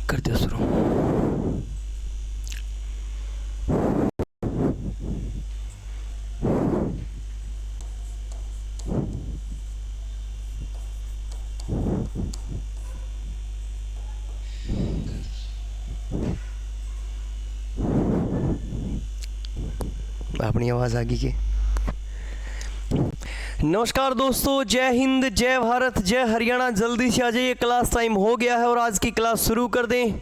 कर दिया शुरू। अपनी आवाज़ आगे की। नमस्कार दोस्तों, जय हिंद, जय भारत, जय हरियाणा। जल्दी से आ जाइए, क्लास टाइम हो गया है और आज की क्लास शुरू कर दें।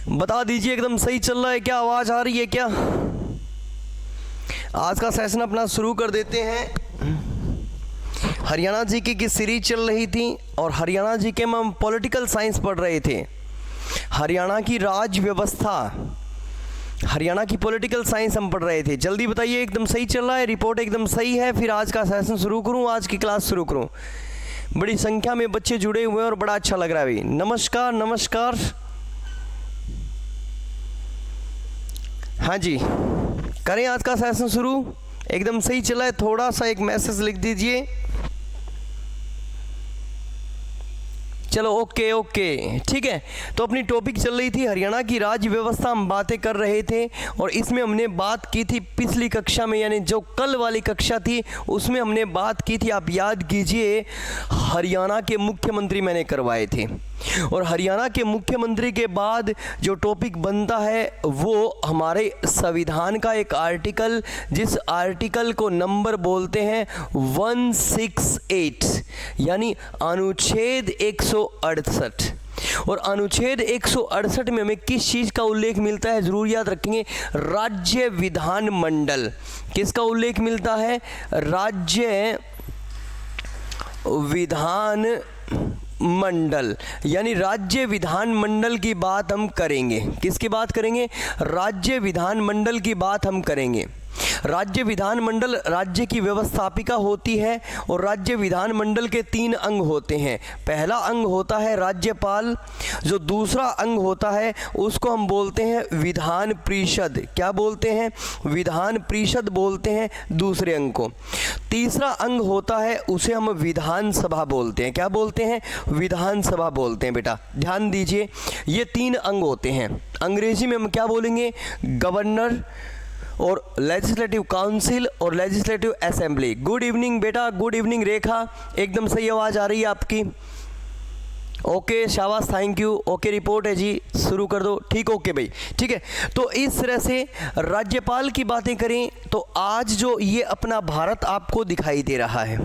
बता दीजिए एकदम सही चल रहा है क्या? आवाज़ आ रही है क्या? आज का सेशन अपना शुरू कर देते हैं। हरियाणा जीके की सीरीज चल रही थी और हरियाणा जीके में हम पॉलिटिकल साइंस पढ़ रहे थे। हरियाणा की राज व्यवस्था, हरियाणा की पॉलिटिकल साइंस हम पढ़ रहे थे। जल्दी बताइए एकदम सही चल रहा है? रिपोर्ट एकदम सही है? फिर आज का सेशन शुरू करूं, आज की क्लास शुरू करूं। बड़ी संख्या में बच्चे जुड़े हुए हैं और बड़ा अच्छा लग रहा है भाई। नमस्कार नमस्कार। हाँ जी, करें आज का सेशन शुरू। एकदम सही चला है? थोड़ा सा एक मैसेज लिख दीजिए। चलो ओके ओके, ठीक है। तो अपनी टॉपिक चल रही थी हरियाणा की राज्य व्यवस्था, हम बातें कर रहे थे और इसमें हमने बात की थी पिछली कक्षा में, यानी जो कल वाली कक्षा थी उसमें हमने बात की थी, आप याद कीजिए, हरियाणा के मुख्यमंत्री मैंने करवाए थे। और हरियाणा के मुख्यमंत्री के बाद जो टॉपिक बनता है वो हमारे संविधान का एक आर्टिकल, जिस आर्टिकल को नंबर बोलते हैं 168, यानी अनुच्छेद 168। और अनुच्छेद 168 में हमें किस चीज़ का उल्लेख मिलता है ज़रूर याद रखेंगे? राज्य विधान मंडल। किसका उल्लेख मिलता है? राज्य विधान मंडल, यानी राज्य विधान मंडल की बात हम करेंगे। किसकी बात करेंगे? राज्य विधान मंडल की बात हम करेंगे। राज्य विधान मंडल राज्य की व्यवस्थापिका होती है और राज्य विधान मंडल के 3 अंग होते हैं। पहला अंग होता है राज्यपाल, जो दूसरा अंग होता है उसको हम बोलते हैं विधान परिषद। क्या बोलते हैं? विधान परिषद बोलते हैं दूसरे अंग को। तीसरा अंग होता है उसे हम विधानसभा बोलते हैं। क्या बोलते हैं? विधानसभा बोलते हैं। बेटा ध्यान दीजिए, ये 3 अंग होते हैं। अंग्रेजी में हम क्या बोलेंगे? गवर्नर और लेजिस्लेटिव काउंसिल और लेजिस्लेटिव असेंबली। गुड इवनिंग बेटा, गुड इवनिंग रेखा, एकदम सही आवाज़ आ रही है आपकी। ओके शाबाश, थैंक यू। ओके रिपोर्ट है जी, शुरू कर दो। ठीक, ओके भाई, ठीक है। तो इस तरह से राज्यपाल की बातें करें तो आज जो ये अपना भारत आपको दिखाई दे रहा है,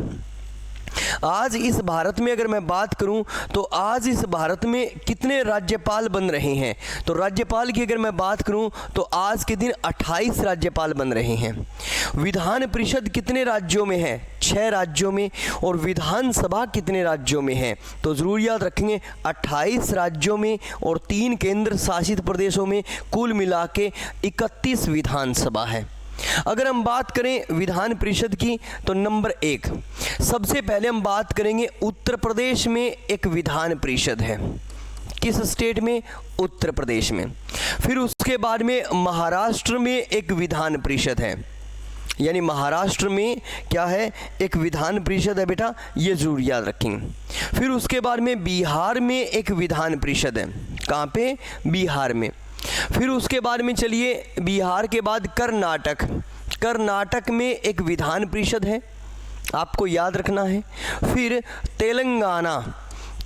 आज इस भारत में अगर मैं बात करूं तो आज इस भारत में कितने राज्यपाल बन रहे हैं? तो राज्यपाल की अगर मैं बात करूं तो आज के दिन 28 राज्यपाल बन रहे हैं। विधान परिषद कितने राज्यों में है? 6 राज्यों में। और विधानसभा कितने राज्यों में है? तो ज़रूर याद रखेंगे 28 राज्यों में और 3 केंद्र शासित प्रदेशों में, कुल मिला के 31 विधानसभा है। अगर हम बात करें विधान परिषद की तो नंबर 1 सबसे पहले हम बात करेंगे उत्तर प्रदेश में एक विधान परिषद है। किस स्टेट में? उत्तर प्रदेश में। फिर उसके बाद में महाराष्ट्र में एक विधान परिषद है, यानी महाराष्ट्र में क्या है? एक विधान परिषद है बेटा, ये जरूर याद रखेंगे। फिर उसके बाद में बिहार में एक विधान परिषद है। कहाँ पे? बिहार में। फिर उसके बाद में चलिए, बिहार के बाद कर्नाटक, कर्नाटक में एक विधान परिषद है, आपको याद रखना है। फिर तेलंगाना,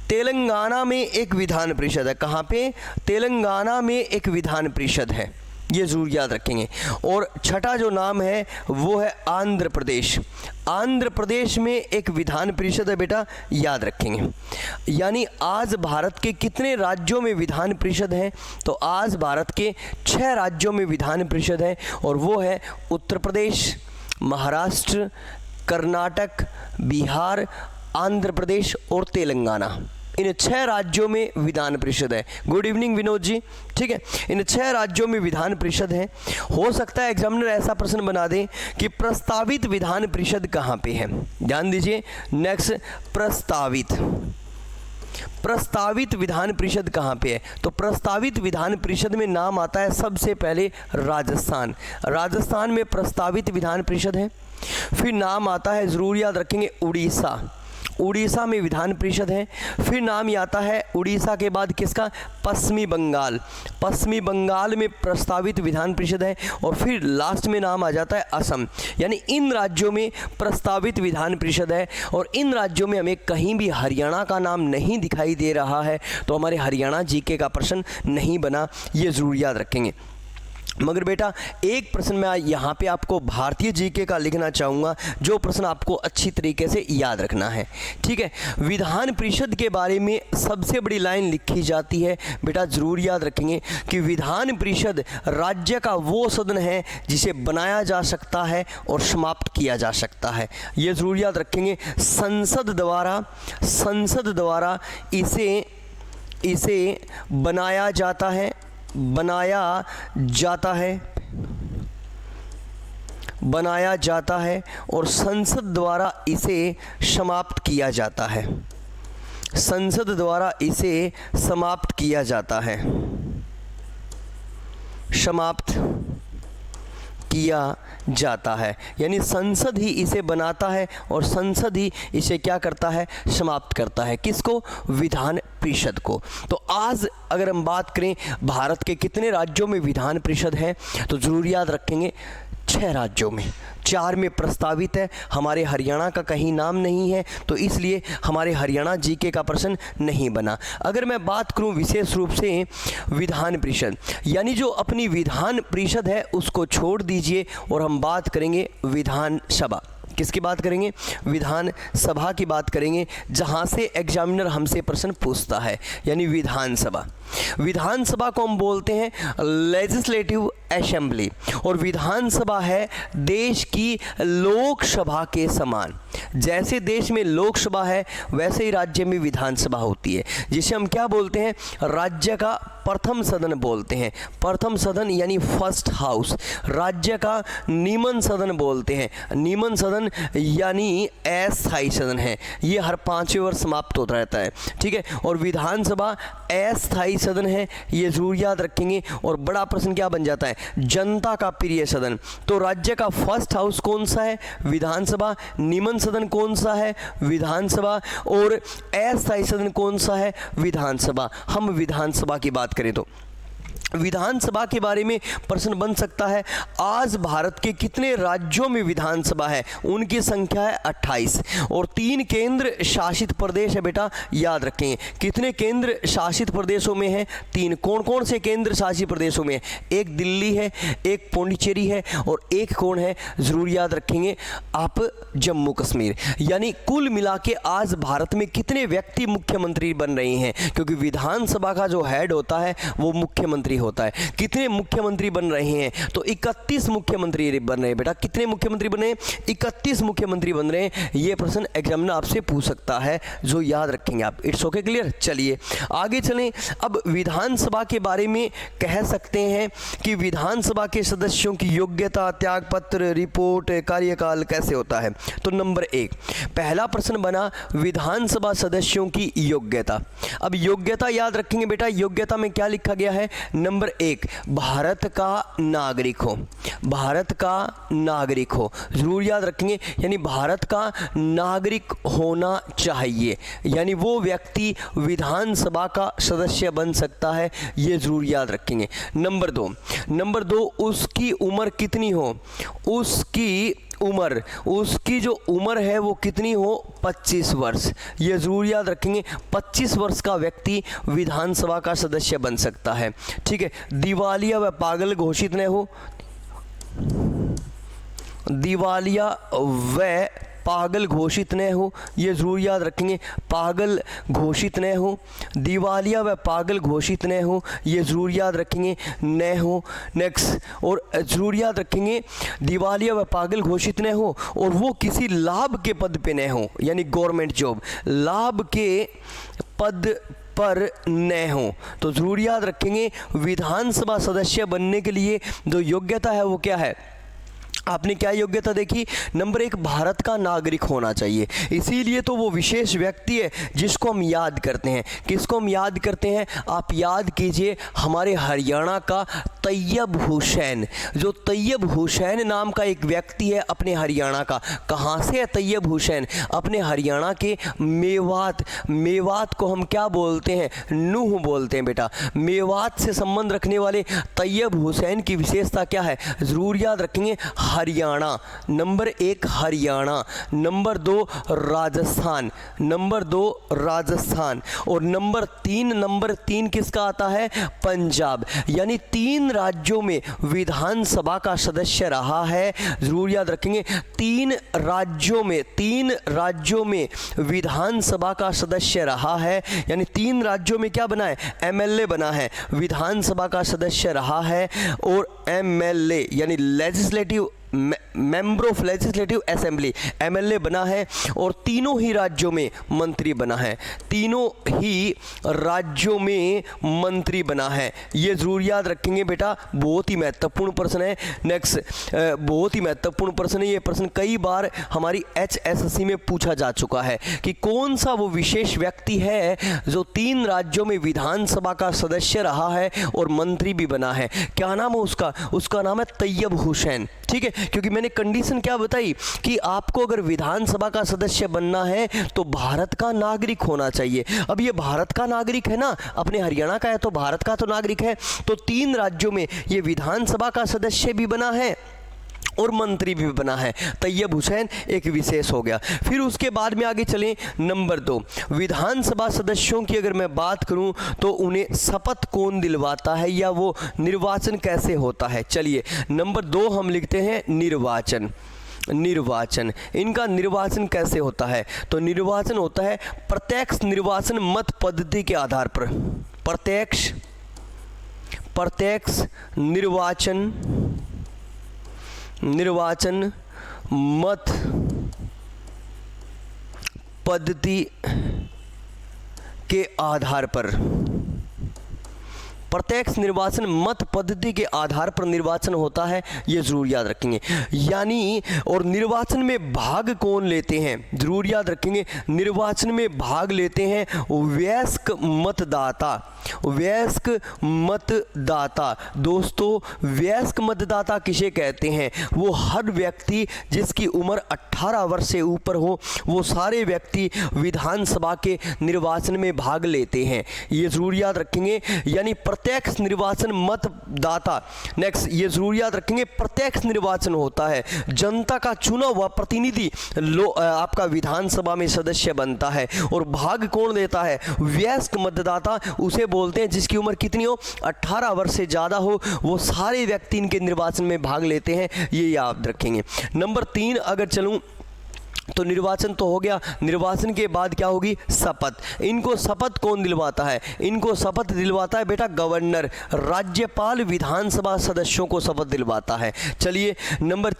तेलंगाना में एक विधान परिषद है। कहाँ पे? तेलंगाना में एक विधान परिषद है, ये ज़रूर याद रखेंगे। और छठा जो नाम है वो है आंध्र प्रदेश। आंध्र प्रदेश में एक विधान परिषद है बेटा, याद रखेंगे। यानी आज भारत के कितने राज्यों में विधान परिषद है? तो आज भारत के 6 राज्यों में विधान परिषद है और वो है उत्तर प्रदेश, महाराष्ट्र, कर्नाटक, बिहार, आंध्र प्रदेश और तेलंगाना। इन 6 राज्यों में विधान परिषद है। गुड इवनिंग विनोद जी, ठीक है। इन 6 राज्यों में विधान परिषद है। हो सकता है एग्जामिनर ऐसा प्रश्न बना दे कि प्रस्तावित विधान परिषद कहाँ पे है। ध्यान दीजिए, नेक्स्ट प्रस्तावित, प्रस्तावित विधान परिषद कहाँ पे है? तो प्रस्तावित विधान परिषद में नाम आता है सबसे पहले राजस्थान। राजस्थान में प्रस्तावित विधान परिषद है। फिर नाम आता है, ज़रूर याद रखेंगे, उड़ीसा। उड़ीसा में विधान परिषद है। फिर नाम आता है उड़ीसा के बाद किसका, पश्चिमी बंगाल, पश्चिमी बंगाल में प्रस्तावित विधान परिषद है। और फिर लास्ट में नाम आ जाता है असम। यानी इन राज्यों में प्रस्तावित विधान परिषद है और इन राज्यों में हमें कहीं भी हरियाणा का नाम नहीं दिखाई दे रहा है, तो हमारे हरियाणा जीके का प्रश्न नहीं बना, ये ज़रूर याद रखेंगे। मगर बेटा एक प्रश्न मैं यहाँ पे आपको भारतीय जीके का लिखना चाहूँगा, जो प्रश्न आपको अच्छी तरीके से याद रखना है, ठीक है। विधान परिषद के बारे में सबसे बड़ी लाइन लिखी जाती है, बेटा ज़रूर याद रखेंगे कि विधान परिषद राज्य का वो सदन है जिसे बनाया जा सकता है और समाप्त किया जा सकता है, ये ज़रूर याद रखेंगे। संसद द्वारा इसे बनाया जाता है और संसद द्वारा इसे समाप्त किया जाता है, संसद द्वारा इसे समाप्त किया जाता है, समाप्त किया जाता है। यानी संसद ही इसे बनाता है और संसद ही इसे क्या करता है, समाप्त करता है। किसको, विधान परिषद को। तो आज अगर हम बात करें भारत के कितने राज्यों में विधान परिषद है, तो ज़रूर याद रखेंगे 6 राज्यों में, 4 में प्रस्तावित है। हमारे हरियाणा का कहीं नाम नहीं है, तो इसलिए हमारे हरियाणा जीके का प्रश्न नहीं बना। अगर मैं बात करूं विशेष रूप से विधान परिषद, यानी जो अपनी विधान परिषद है उसको छोड़ दीजिए और हम बात करेंगे विधानसभा। किसकी बात करेंगे, विधानसभा की बात करेंगे, जहां से एग्जामिनर हमसे प्रश्न पूछता है, यानी विधानसभा। विधानसभा को हम बोलते हैं लेजिस्लेटिव असेंबली, और विधानसभा है देश की लोकसभा के समान। जैसे देश में लोकसभा है वैसे ही राज्य में विधानसभा होती है, जिसे हम क्या बोलते हैं, राज्य का प्रथम सदन बोलते हैं। प्रथम सदन यानी फर्स्ट हाउस। राज्य का निमन सदन बोलते हैं, निमन सदन यानी अस्थायी सदन है, ये हर 5वें वर्ष समाप्त होता रहता है, ठीक है। और विधानसभा अस्थायी सदन है, ये जरूर याद रखेंगे। और बड़ा प्रश्न क्या बन जाता है, जनता का प्रिय सदन। तो राज्य का फर्स्ट हाउस कौन सा है, विधानसभा। निमन सदन कौन सा है, विधानसभा। और अस्थायी सदन कौन सा है, विधानसभा। हम विधानसभा की बात करें तो विधानसभा के बारे में प्रश्न बन सकता है, आज भारत के कितने राज्यों में विधानसभा है, उनकी संख्या है 28 और 3 केंद्र शासित प्रदेश है। बेटा याद रखें कितने केंद्र शासित प्रदेशों में है, 3। कौन कौन से केंद्र शासित प्रदेशों में, एक दिल्ली है, एक पौंडीचेरी है और एक कौन है, जरूर याद रखेंगे आप, जम्मू कश्मीर। यानी कुल मिला के आज भारत में कितने व्यक्ति मुख्यमंत्री बन रहे हैं, क्योंकि विधानसभा का जो हेड होता है वो मुख्यमंत्री होता है। कितने मुख्यमंत्री बन रहे हैं, तो 31 मुख्यमंत्री बन रहे हैं। बेटा कितने मुख्यमंत्री बन रहे हैं, 31 मुख्यमंत्री बन रहे हैं। ये प्रश्न एग्जामिनर आपसे पूछ सकता है, जो याद रखेंगे आप। It's okay, clear. चलिए आगे चलें। अब विधानसभा के बारे में कह सकते हैं कि विधानसभा के सदस्यों की योग्यता, त्यागपत्र, रिपोर्ट, कार्यकाल कैसे होता है। तो नंबर 1 पहला प्रश्न बना विधानसभा सदस्यों की योग्यता। अब योग्यता याद रखेंगे बेटा, योग्यता में क्या लिखा गया है, नंबर 1 भारत का नागरिक हो, भारत का नागरिक हो, जरूर याद रखेंगे। यानी भारत का नागरिक होना चाहिए, यानी वो व्यक्ति विधानसभा का सदस्य बन सकता है, ये जरूर याद रखेंगे। नंबर 2 उसकी उम्र कितनी हो, उसकी जो उम्र है वो कितनी हो, 25 वर्ष, ये जरूर याद रखेंगे। 25 वर्ष का व्यक्ति विधानसभा का सदस्य बन सकता है, ठीक है। दिवालिया व पागल घोषित न हो, दिवालिया व पागल घोषित न हो, ये जरूर याद रखेंगे। पागल घोषित न हो, दिवालिया व पागल घोषित न हो, ये जरूर याद रखेंगे, न हो। नेक्स्ट, और जरूर याद रखेंगे दिवालिया व पागल घोषित न हो और वो किसी लाभ के पद पे न हो, यानी गवर्नमेंट जॉब, लाभ के पद पर न हो। तो जरूर याद रखेंगे विधानसभा सदस्य बनने के लिए जो योग्यता है वो क्या है, आपने क्या योग्यता देखी? नंबर 1, भारत का नागरिक होना चाहिए। इसीलिए तो वो विशेष व्यक्ति है जिसको हम याद करते हैं। किसको हम याद करते हैं? आप याद कीजिए, हमारे हरियाणा का तैयब हुसैन। जो तैयब हुसैन नाम का एक व्यक्ति है अपने हरियाणा का। कहाँ से है तैयब हुसैन? अपने हरियाणा के मेवात। मेवात को हम क्या बोलते हैं? नूह बोलते हैं बेटा। मेवात से संबंध रखने वाले तैयब हुसैन की विशेषता क्या है? ज़रूर याद रखेंगे, Haryana. Number 1 Haryana, number 2 Rajasthan, number 2 Rajasthan, और नंबर 3 किसका आता है? पंजाब। यानी 3 राज्यों में विधानसभा का सदस्य रहा है। जरूर याद रखेंगे, 3 राज्यों में विधानसभा का सदस्य रहा है। यानी 3 राज्यों में क्या बना है? एमएलए बना है, विधानसभा का सदस्य रहा है। और एमएलए यानी legislative member of legislative assembly, MLA बना है। और तीनों ही राज्यों में मंत्री बना है। तीनों ही राज्यों में मंत्री बना है। ये ज़रूर याद रखेंगे बेटा, बहुत ही महत्वपूर्ण प्रश्न है। नेक्स्ट, बहुत ही महत्वपूर्ण प्रश्न है। ये प्रश्न कई बार हमारी HSSC में पूछा जा चुका है कि कौन सा वो विशेष व्यक्ति है जो 3 राज्यों में विधानसभा का सदस्य रहा है और मंत्री भी बना है। क्या नाम है उसका? उसका नाम है तैयब हुसैन। ठीक है, क्योंकि मैंने कंडीशन क्या बताई कि आपको अगर विधानसभा का सदस्य बनना है तो भारत का नागरिक होना चाहिए। अब ये भारत का नागरिक है ना, अपने हरियाणा का है तो भारत का तो नागरिक है। तो 3 राज्यों में ये विधानसभा का सदस्य भी बना है और मंत्री भी बना है। तैयब हुसैन एक विशेष हो गया। फिर उसके बाद में आगे चलें, नंबर 2, विधानसभा सदस्यों की अगर मैं बात करूं तो उन्हें शपथ कौन दिलवाता है या वो निर्वाचन कैसे होता है? चलिए, नंबर 2 हम लिखते हैं निर्वाचन। इनका निर्वाचन कैसे होता है? तो निर्वाचन होता है प्रत्यक्ष निर्वाचन मत पद्धति के आधार पर। प्रत्यक्ष निर्वाचन मत पद्धति के आधार पर। प्रत्यक्ष निर्वाचन मत पद्धति के आधार पर निर्वाचन होता है, ये जरूर याद रखेंगे। यानी और निर्वाचन में भाग कौन लेते हैं? जरूर याद रखेंगे, निर्वाचन में भाग लेते हैं वयस्क मतदाता। दोस्तों, वयस्क मतदाता किसे कहते हैं? वो हर व्यक्ति जिसकी उम्र 18 वर्ष से ऊपर हो, वो सारे व्यक्ति विधानसभा के निर्वाचन में भाग लेते हैं। ये जरूर याद रखेंगे। यानी प्रत्यक्ष निर्वाचन मतदाता। नेक्स्ट, ये जरूर याद रखेंगे, प्रत्यक्ष निर्वाचन होता है जनता का चुना हुआ प्रतिनिधि आपका विधानसभा में सदस्य बनता है। और भाग कौन लेता है? वयस्क मतदाता। उसे बोलते हैं जिसकी उम्र कितनी हो? 18 वर्ष से ज़्यादा हो। वो सारे व्यक्ति इनके निर्वाचन में भाग लेते हैं, ये याद रखेंगे। नंबर 3 अगर चलूँ तो निर्वाचन तो हो गया। निर्वाचन के बाद क्या होगी? शपथ। इनको शपथ कौन दिलवाता है? इनको शपथ दिलवाता है बेटा गवर्नर। राज्यपाल विधानसभा सदस्यों को शपथ दिलवाता है। चलिए, नंबर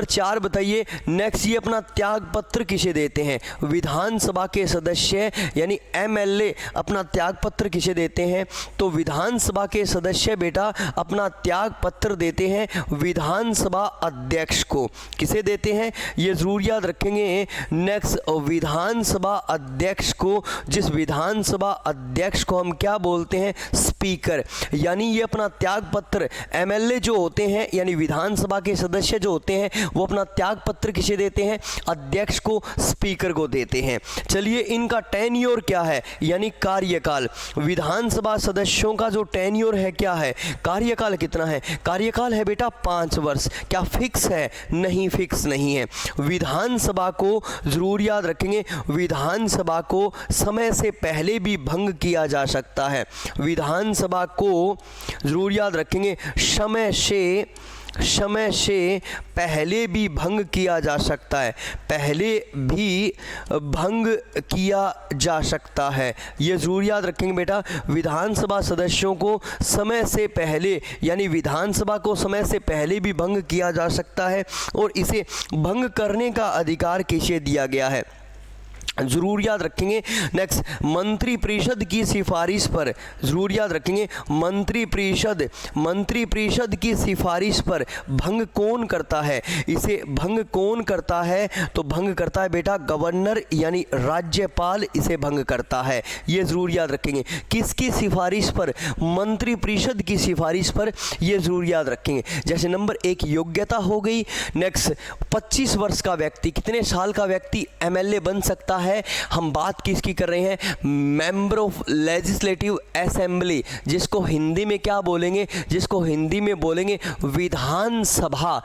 4 बताइए। नेक्स्ट, ये अपना त्याग पत्र किसे देते हैं? विधानसभा के सदस्य यानी एमएलए अपना त्याग पत्र किसे देते हैं? तो विधानसभा के सदस्य बेटा अपना त्याग पत्र देते हैं विधानसभा अध्यक्ष को। किसे देते हैं? ये जरूर याद रखेंगे। नेक्स्ट, विधानसभा अध्यक्ष को। जिस विधानसभा अध्यक्ष को हम क्या बोलते हैं? स्पीकर। यानी ये अपना त्याग पत्र, एमएलए जो होते हैं यानी विधानसभा के सदस्य जो होते हैं, वो अपना त्याग पत्र किसे देते हैं? अध्यक्ष को, स्पीकर को देते हैं। चलिए, इनका टेन्योर क्या है? यानी कार्यकाल। विधानसभा सदस्यों का जो टेन्योर है क्या है? कार्यकाल कितना है? कार्यकाल है बेटा 5 वर्ष। क्या फिक्स है? नहीं, फिक्स नहीं है। विधानसभा को जरूर याद रखेंगे, विधानसभा को समय से पहले भी भंग किया जा सकता है। विधानसभा को जरूर याद रखेंगे, समय से पहले भी भंग किया जा सकता है। पहले भी भंग किया जा सकता है, ये जरूर याद रखेंगे बेटा। विधानसभा सदस्यों को समय से पहले यानी विधानसभा को समय से पहले भी भंग किया जा सकता है। और इसे भंग करने का अधिकार किसे दिया गया है? जरूर याद रखेंगे। नेक्स्ट, मंत्रिपरिषद की सिफारिश पर, जरूर याद रखेंगे, मंत्रिपरिषद की सिफारिश पर भंग कौन करता है? इसे भंग कौन करता है? तो भंग करता है बेटा गवर्नर यानी राज्यपाल इसे भंग करता है। ये जरूर याद रखेंगे। किसकी सिफारिश पर? मंत्रिपरिषद की सिफारिश पर, ये जरूर याद रखेंगे। जैसे नंबर 1 योग्यता हो गई। नेक्स्ट, 25 वर्ष का व्यक्ति, कितने साल का व्यक्ति एमएलए बन सकता है? हम बात किसकी कर रहे हैं? मेंबर ऑफ लेजिस्लेटिव असेंबली, जिसको हिंदी में क्या बोलेंगे? जिसको हिंदी में बोलेंगे विधानसभा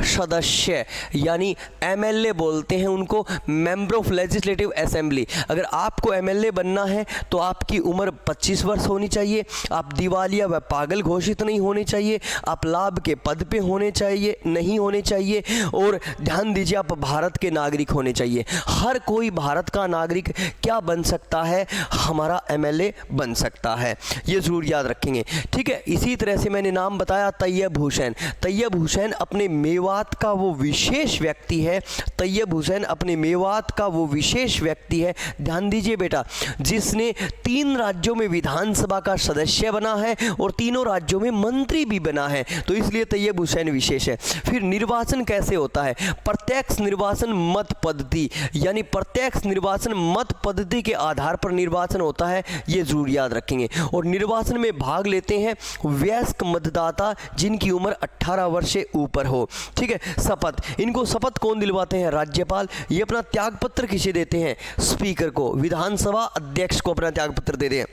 सदस्य, यानी एमएलए बोलते हैं उनको, मेंबर ऑफ लेजिस्लेटिव असेंबली। अगर आपको एमएलए बनना है तो आपकी उम्र 25 वर्ष होनी चाहिए, आप दिवालिया व पागल घोषित नहीं होने चाहिए, आप लाभ के पद पे होने चाहिए नहीं होने चाहिए, और ध्यान दीजिए आप भारत के नागरिक होने चाहिए। हर कोई भारत का नागरिक क्या बन सकता है? हमारा एमएलए बन सकता है। ये जरूर याद रखेंगे, ठीक है। इसी तरह से मैंने नाम बताया तैयब हुसैन। तैयब हुसैन अपने मेवात का वो विशेष व्यक्ति है, तैयब हुसैन अपने मेवात का वो विशेष व्यक्ति है, ध्यान दीजिए बेटा, जिसने 3 राज्यों में विधानसभा का सदस्य बना है और तीनों राज्यों में मंत्री भी बना है, तो इसलिए तैयब हुसैन विशेष है। फिर निर्वाचन कैसे होता है? प्रत्यक्ष निर्वाचन मत पद्धति, यानी प्रत्यक्ष निर्वाचन मत पद्धति के आधार पर निर्वाचन होता है, ये जरूर याद रखेंगे। और निर्वाचन में भाग लेते हैं वयस्क मतदाता जिनकी उम्र 18 वर्ष से ऊपर हो, ठीक है। शपथ, इनको शपथ कौन दिलवाते हैं? राज्यपाल। ये अपना त्यागपत्र किसे देते हैं? स्पीकर को, विधानसभा अध्यक्ष को अपना त्यागपत्र देते हैं।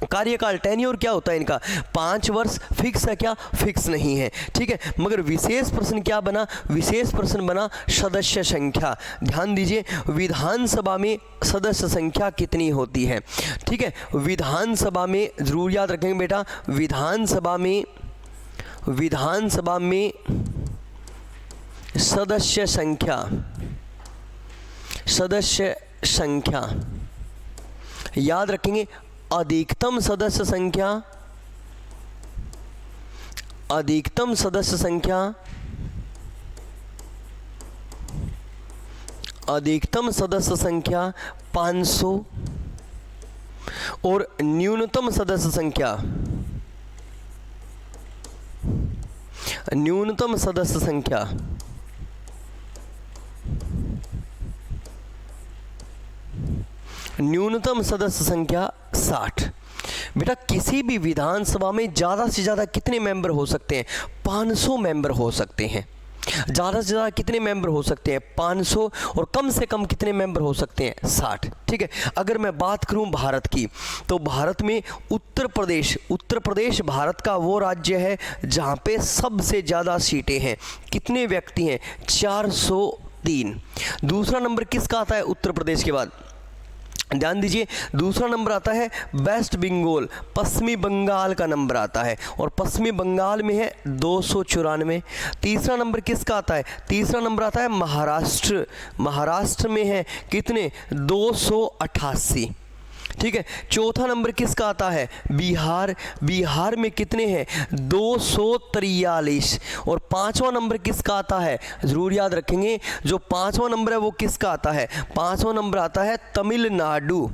कार्यकाल टेन्योर क्या होता है इनका? 5 वर्ष। फिक्स है क्या? फिक्स नहीं है, ठीक है। मगर विशेष प्रश्न क्या बना? विशेष प्रश्न बना सदस्य संख्या। ध्यान दीजिए, विधानसभा में सदस्य संख्या कितनी होती है, ठीक है। विधानसभा में जरूर याद रखेंगे बेटा, विधानसभा में सदस्य संख्या याद रखेंगे। अधिकतम सदस्य संख्या, अधिकतम सदस्य संख्या, अधिकतम सदस्य संख्या 500 और न्यूनतम सदस्य संख्या, न्यूनतम सदस्य संख्या न्यूनतम सदस्य संख्या 60। बेटा किसी भी विधानसभा में ज़्यादा से ज़्यादा कितने मेंबर हो सकते हैं? 500 मेंबर हो सकते हैं। ज़्यादा से ज़्यादा कितने मेंबर हो सकते हैं? 500। और कम से कम कितने मेंबर हो सकते हैं? 60, ठीक है। अगर मैं बात करूं भारत की, तो भारत में उत्तर प्रदेश भारत का वो राज्य है जहां पे सबसे ज़्यादा सीटें हैं। कितने व्यक्ति हैं? 403। दूसरा नंबर किसका आता है उत्तर प्रदेश के बाद? ध्यान दीजिए, दूसरा नंबर आता है वेस्ट बंगाल, पश्चिमी बंगाल का नंबर आता है, और पश्चिमी बंगाल में है 294। तीसरा नंबर किसका आता है? तीसरा नंबर आता है महाराष्ट्र, महाराष्ट्र में है कितने? 288, ठीक है। चौथा नंबर किसका आता है? बिहार, बिहार में कितने हैं? 243। और पांचवा नंबर किसका आता है? जरूर याद रखेंगे, जो पांचवा नंबर है वो किसका आता है? पांचवा नंबर आता है तमिलनाडु,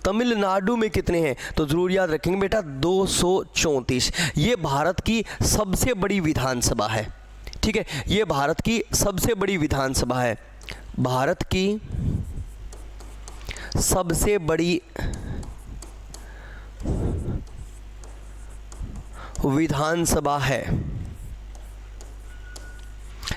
तमिलनाडु में कितने हैं? तो जरूर याद रखेंगे बेटा 234। ये भारत की सबसे बड़ी विधानसभा है, ठीक है। ये भारत की सबसे बड़ी विधानसभा है, भारत की सबसे बड़ी विधानसभा है।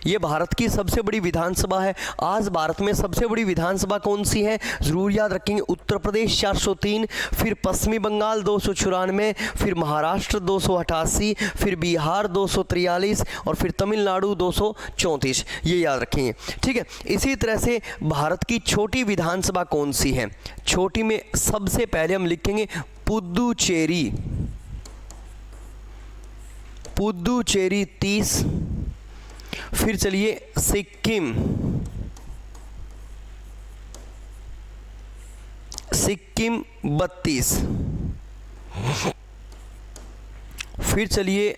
ये भारत की सबसे बड़ी विधानसभा है। आज भारत में सबसे बड़ी विधानसभा कौन सी है? जरूर याद रखेंगे, उत्तर प्रदेश 403, फिर पश्चिमी बंगाल 294, फिर महाराष्ट्र 288, फिर बिहार 243 और फिर तमिलनाडु 234। ये याद रखेंगे, ठीक है। इसी तरह से भारत की छोटी विधानसभा कौन सी है? छोटी में सबसे पहले हम लिखेंगे पुदुचेरी, पुदुचेरी 30, फिर चलिए सिक्किम, सिक्किम 32, फिर चलिए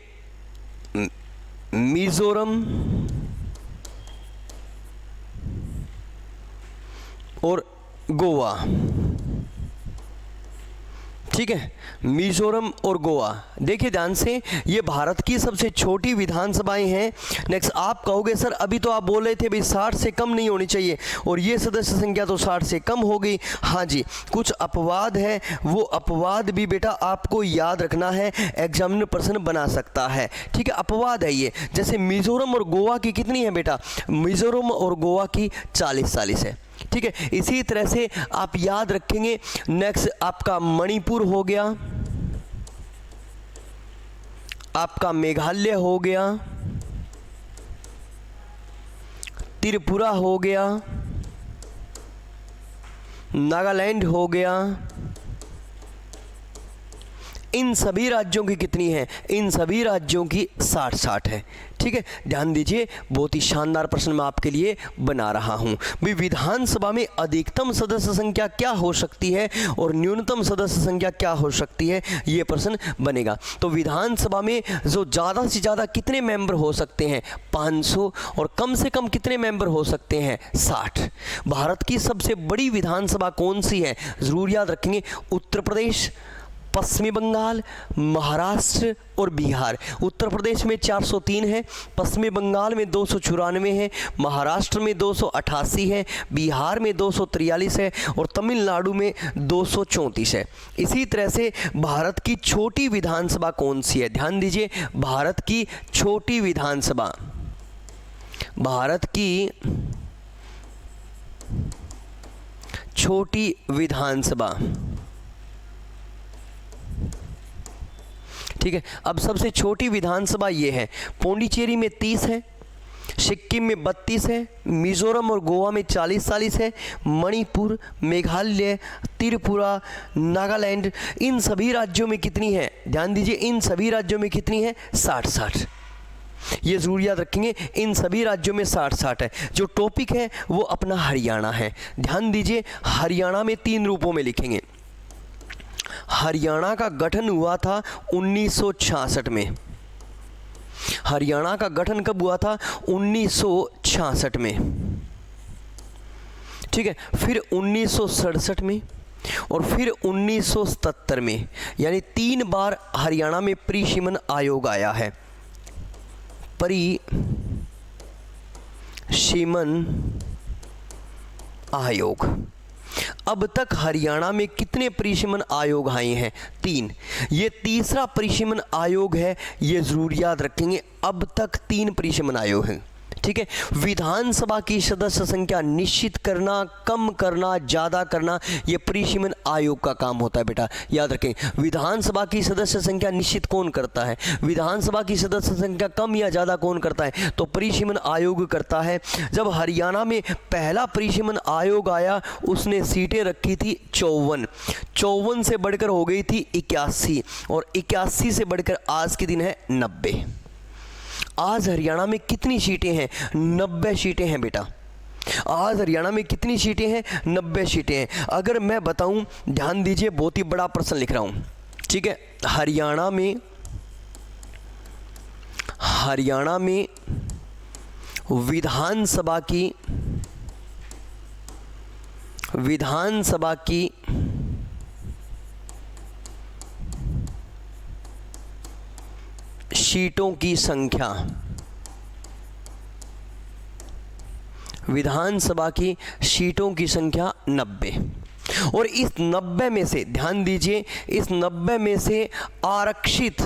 मिजोरम और गोवा। ठीक है, मिजोरम और गोवा। देखिए ध्यान से, ये भारत की सबसे छोटी विधानसभाएं हैं। नेक्स्ट, आप कहोगे सर अभी तो आप बोल रहे थे भाई 60 से कम नहीं होनी चाहिए, और ये सदस्य संख्या तो 60 से कम हो गई। हाँ जी, कुछ अपवाद है, वो अपवाद भी बेटा आपको याद रखना है, एग्जामिनर प्रश्न बना सकता है। ठीक है, अपवाद है ये। जैसे मिजोरम और गोवा की कितनी है बेटा, मिजोरम और गोवा की 40 है। ठीक है, इसी तरह से आप याद रखेंगे। नेक्स्ट आपका मणिपुर हो गया, आपका मेघालय हो गया, त्रिपुरा हो गया, नागालैंड हो गया। इन सभी राज्यों की कितनी है, इन सभी राज्यों की 60 है। ठीक है, ध्यान दीजिए, बहुत ही शानदार प्रश्न मैं आपके लिए बना रहा हूं। भाई विधानसभा में अधिकतम सदस्य संख्या क्या हो सकती है और न्यूनतम सदस्य संख्या क्या हो सकती है, ये प्रश्न बनेगा। तो विधानसभा में जो ज़्यादा से ज़्यादा कितने मेंबर हो सकते हैं, 500, और कम से कम कितने मेंबर हो सकते हैं, 60। भारत की सबसे बड़ी विधानसभा कौन सी है, ज़रूर याद रखेंगे, उत्तर प्रदेश, पश्चिमी बंगाल, महाराष्ट्र और बिहार। उत्तर प्रदेश में 403 है, पश्चिमी बंगाल में 294 है, महाराष्ट्र में 288 है, बिहार में 243 है और तमिलनाडु में 234 है। इसी तरह से भारत की छोटी विधानसभा कौन सी है, ध्यान दीजिए, भारत की छोटी विधानसभा, भारत की छोटी विधानसभा। ठीक है, अब सबसे छोटी विधानसभा ये है, पौंडीचेरी में 30 है, सिक्किम में 32 है, मिजोरम और गोवा में 40 है, मणिपुर, मेघालय, त्रिपुरा, नागालैंड, इन सभी राज्यों में कितनी है, ध्यान दीजिए, इन सभी राज्यों में कितनी है, 60। ये जरूर याद रखेंगे, इन सभी राज्यों में 60 है। जो टॉपिक है वो अपना हरियाणा है। ध्यान दीजिए, हरियाणा में 3 रूपों में लिखेंगे। हरियाणा का गठन हुआ था 1966 में। हरियाणा का गठन कब हुआ था, 1966 में। ठीक है, फिर 1967 में और फिर 1977 में, यानी 3 बार हरियाणा में परिसीमन आयोग आया है। परिसीमन आयोग। अब तक हरियाणा में कितने परिसीमन आयोग आए हैं, 3। ये तीसरा परिसीमन आयोग है, ये जरूर याद रखेंगे। अब तक 3 परिसीमन आयोग हैं। ठीक है, विधानसभा की सदस्य संख्या निश्चित करना, कम करना, ज़्यादा करना, ये परिसीमन आयोग का काम होता है बेटा, याद रखें। विधानसभा की सदस्य संख्या निश्चित कौन करता है, विधानसभा की सदस्य संख्या कम या ज़्यादा कौन करता है, तो परिसीमन आयोग करता है। जब हरियाणा में पहला परिसीमन आयोग आया, उसने सीटें रखी थी 54 से बढ़कर हो गई थी 81, और 81 से बढ़कर आज के दिन है 90। आज हरियाणा में कितनी सीटें हैं, 90 सीटें हैं बेटा। आज हरियाणा में कितनी सीटें हैं, 90 सीटें हैं। अगर मैं बताऊं, ध्यान दीजिए, बहुत ही बड़ा प्रश्न लिख रहा हूं। ठीक है, हरियाणा में विधानसभा की सीटों की संख्या, विधानसभा की सीटों की संख्या 90, और इस 90 में से, ध्यान दीजिए, इस 90 में से आरक्षित,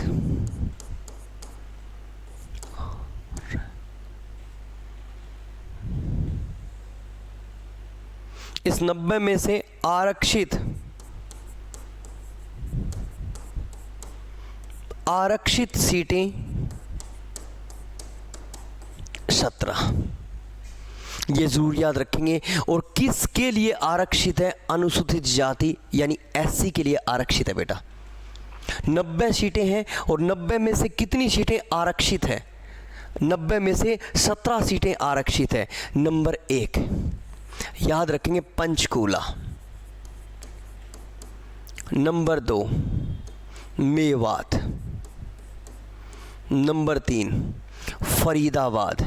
इस 90 में से आरक्षित सीटें 17। ये जरूर याद रखेंगे। और किसके लिए आरक्षित है, अनुसूचित जाति यानी एससी के लिए आरक्षित है बेटा। 90 सीटें हैं और 90 में से कितनी सीटें आरक्षित है, 90 में से 17 सीटें आरक्षित है। नंबर 1 याद रखेंगे, पंचकूला। नंबर 2 मेवात। नंबर 3 फरीदाबाद।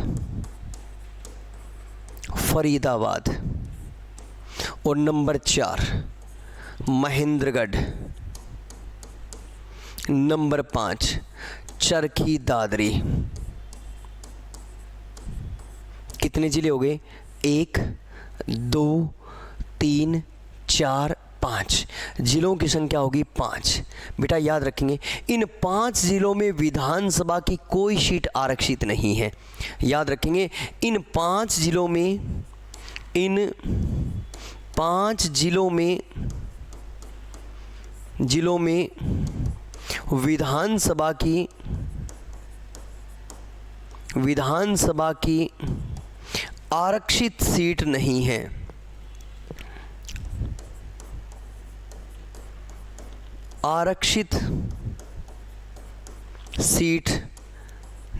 और नंबर 4 महेंद्रगढ़, नंबर 5 चरखी दादरी। कितने जिले हो गए? 1 2 3 4 5 जिलों की संख्या होगी 5। बेटा याद रखेंगे इन 5 जिलों में विधानसभा की कोई सीट आरक्षित नहीं है। याद रखेंगे इन 5 जिलों में विधानसभा की आरक्षित सीट नहीं है। आरक्षित सीट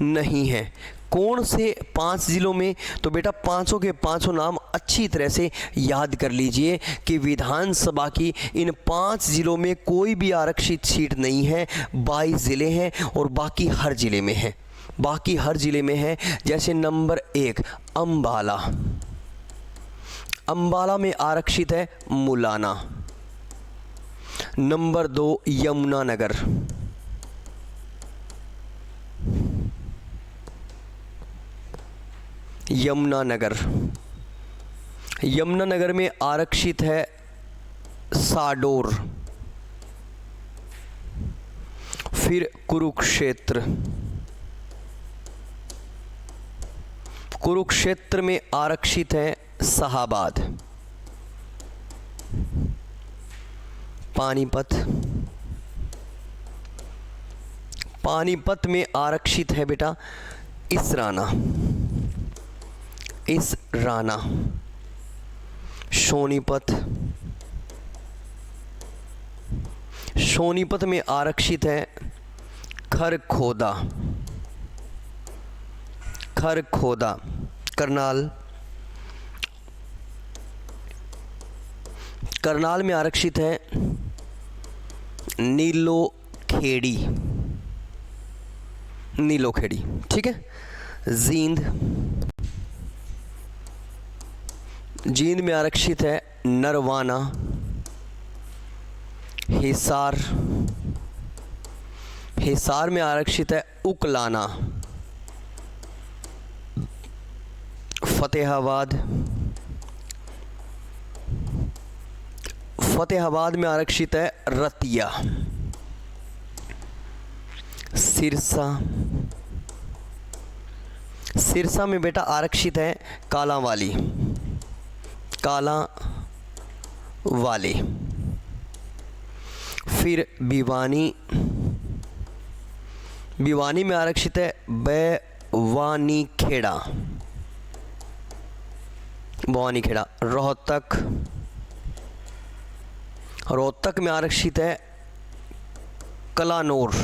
नहीं है। कौन से 5 जिलों में? तो बेटा पांचों के पांचों नाम अच्छी तरह से याद कर लीजिए कि विधानसभा की इन 5 जिलों में कोई भी आरक्षित सीट नहीं है। 22 जिले हैं और बाकी हर जिले में है। बाकी हर जिले में है। जैसे नंबर 1 अंबाला, अंबाला में आरक्षित है मुलाना। नंबर 2 यमुनानगर, यमुनानगर में आरक्षित है साडोर। फिर कुरुक्षेत्र में आरक्षित है शाहाबाद। पानीपत में आरक्षित है बेटा इसराना। सोनीपत में आरक्षित है खरखोदा। करनाल में आरक्षित है नीलोखेड़ी। ठीक है। जींद में आरक्षित है नरवाना। हिसार में आरक्षित है उकलाना। फतेहाबाद में आरक्षित है रतिया। सिरसा में बेटा आरक्षित है कालांवाली। फिर भिवानी में आरक्षित है बवानीखेड़ा। रोहतक में आरक्षित है कलानौर।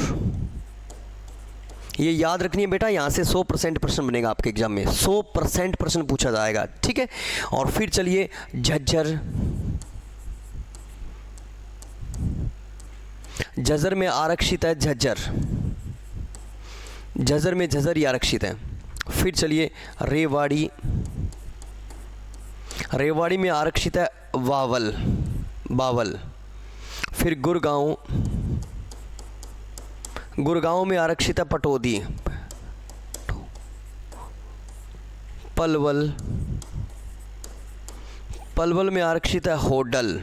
ये याद रखनी है बेटा, यहाँ से 100% प्रश्न बनेगा आपके एग्जाम में। 100% प्रश्न पूछा जाएगा। ठीक है। और फिर चलिए झज्जर में आरक्षित है झज्जर में झज्जर आरक्षित है। फिर चलिए रेवाड़ी में आरक्षित है बावल। फिर गुड़गांव में आरक्षित है पटौदी। पलवल में आरक्षित है होडल।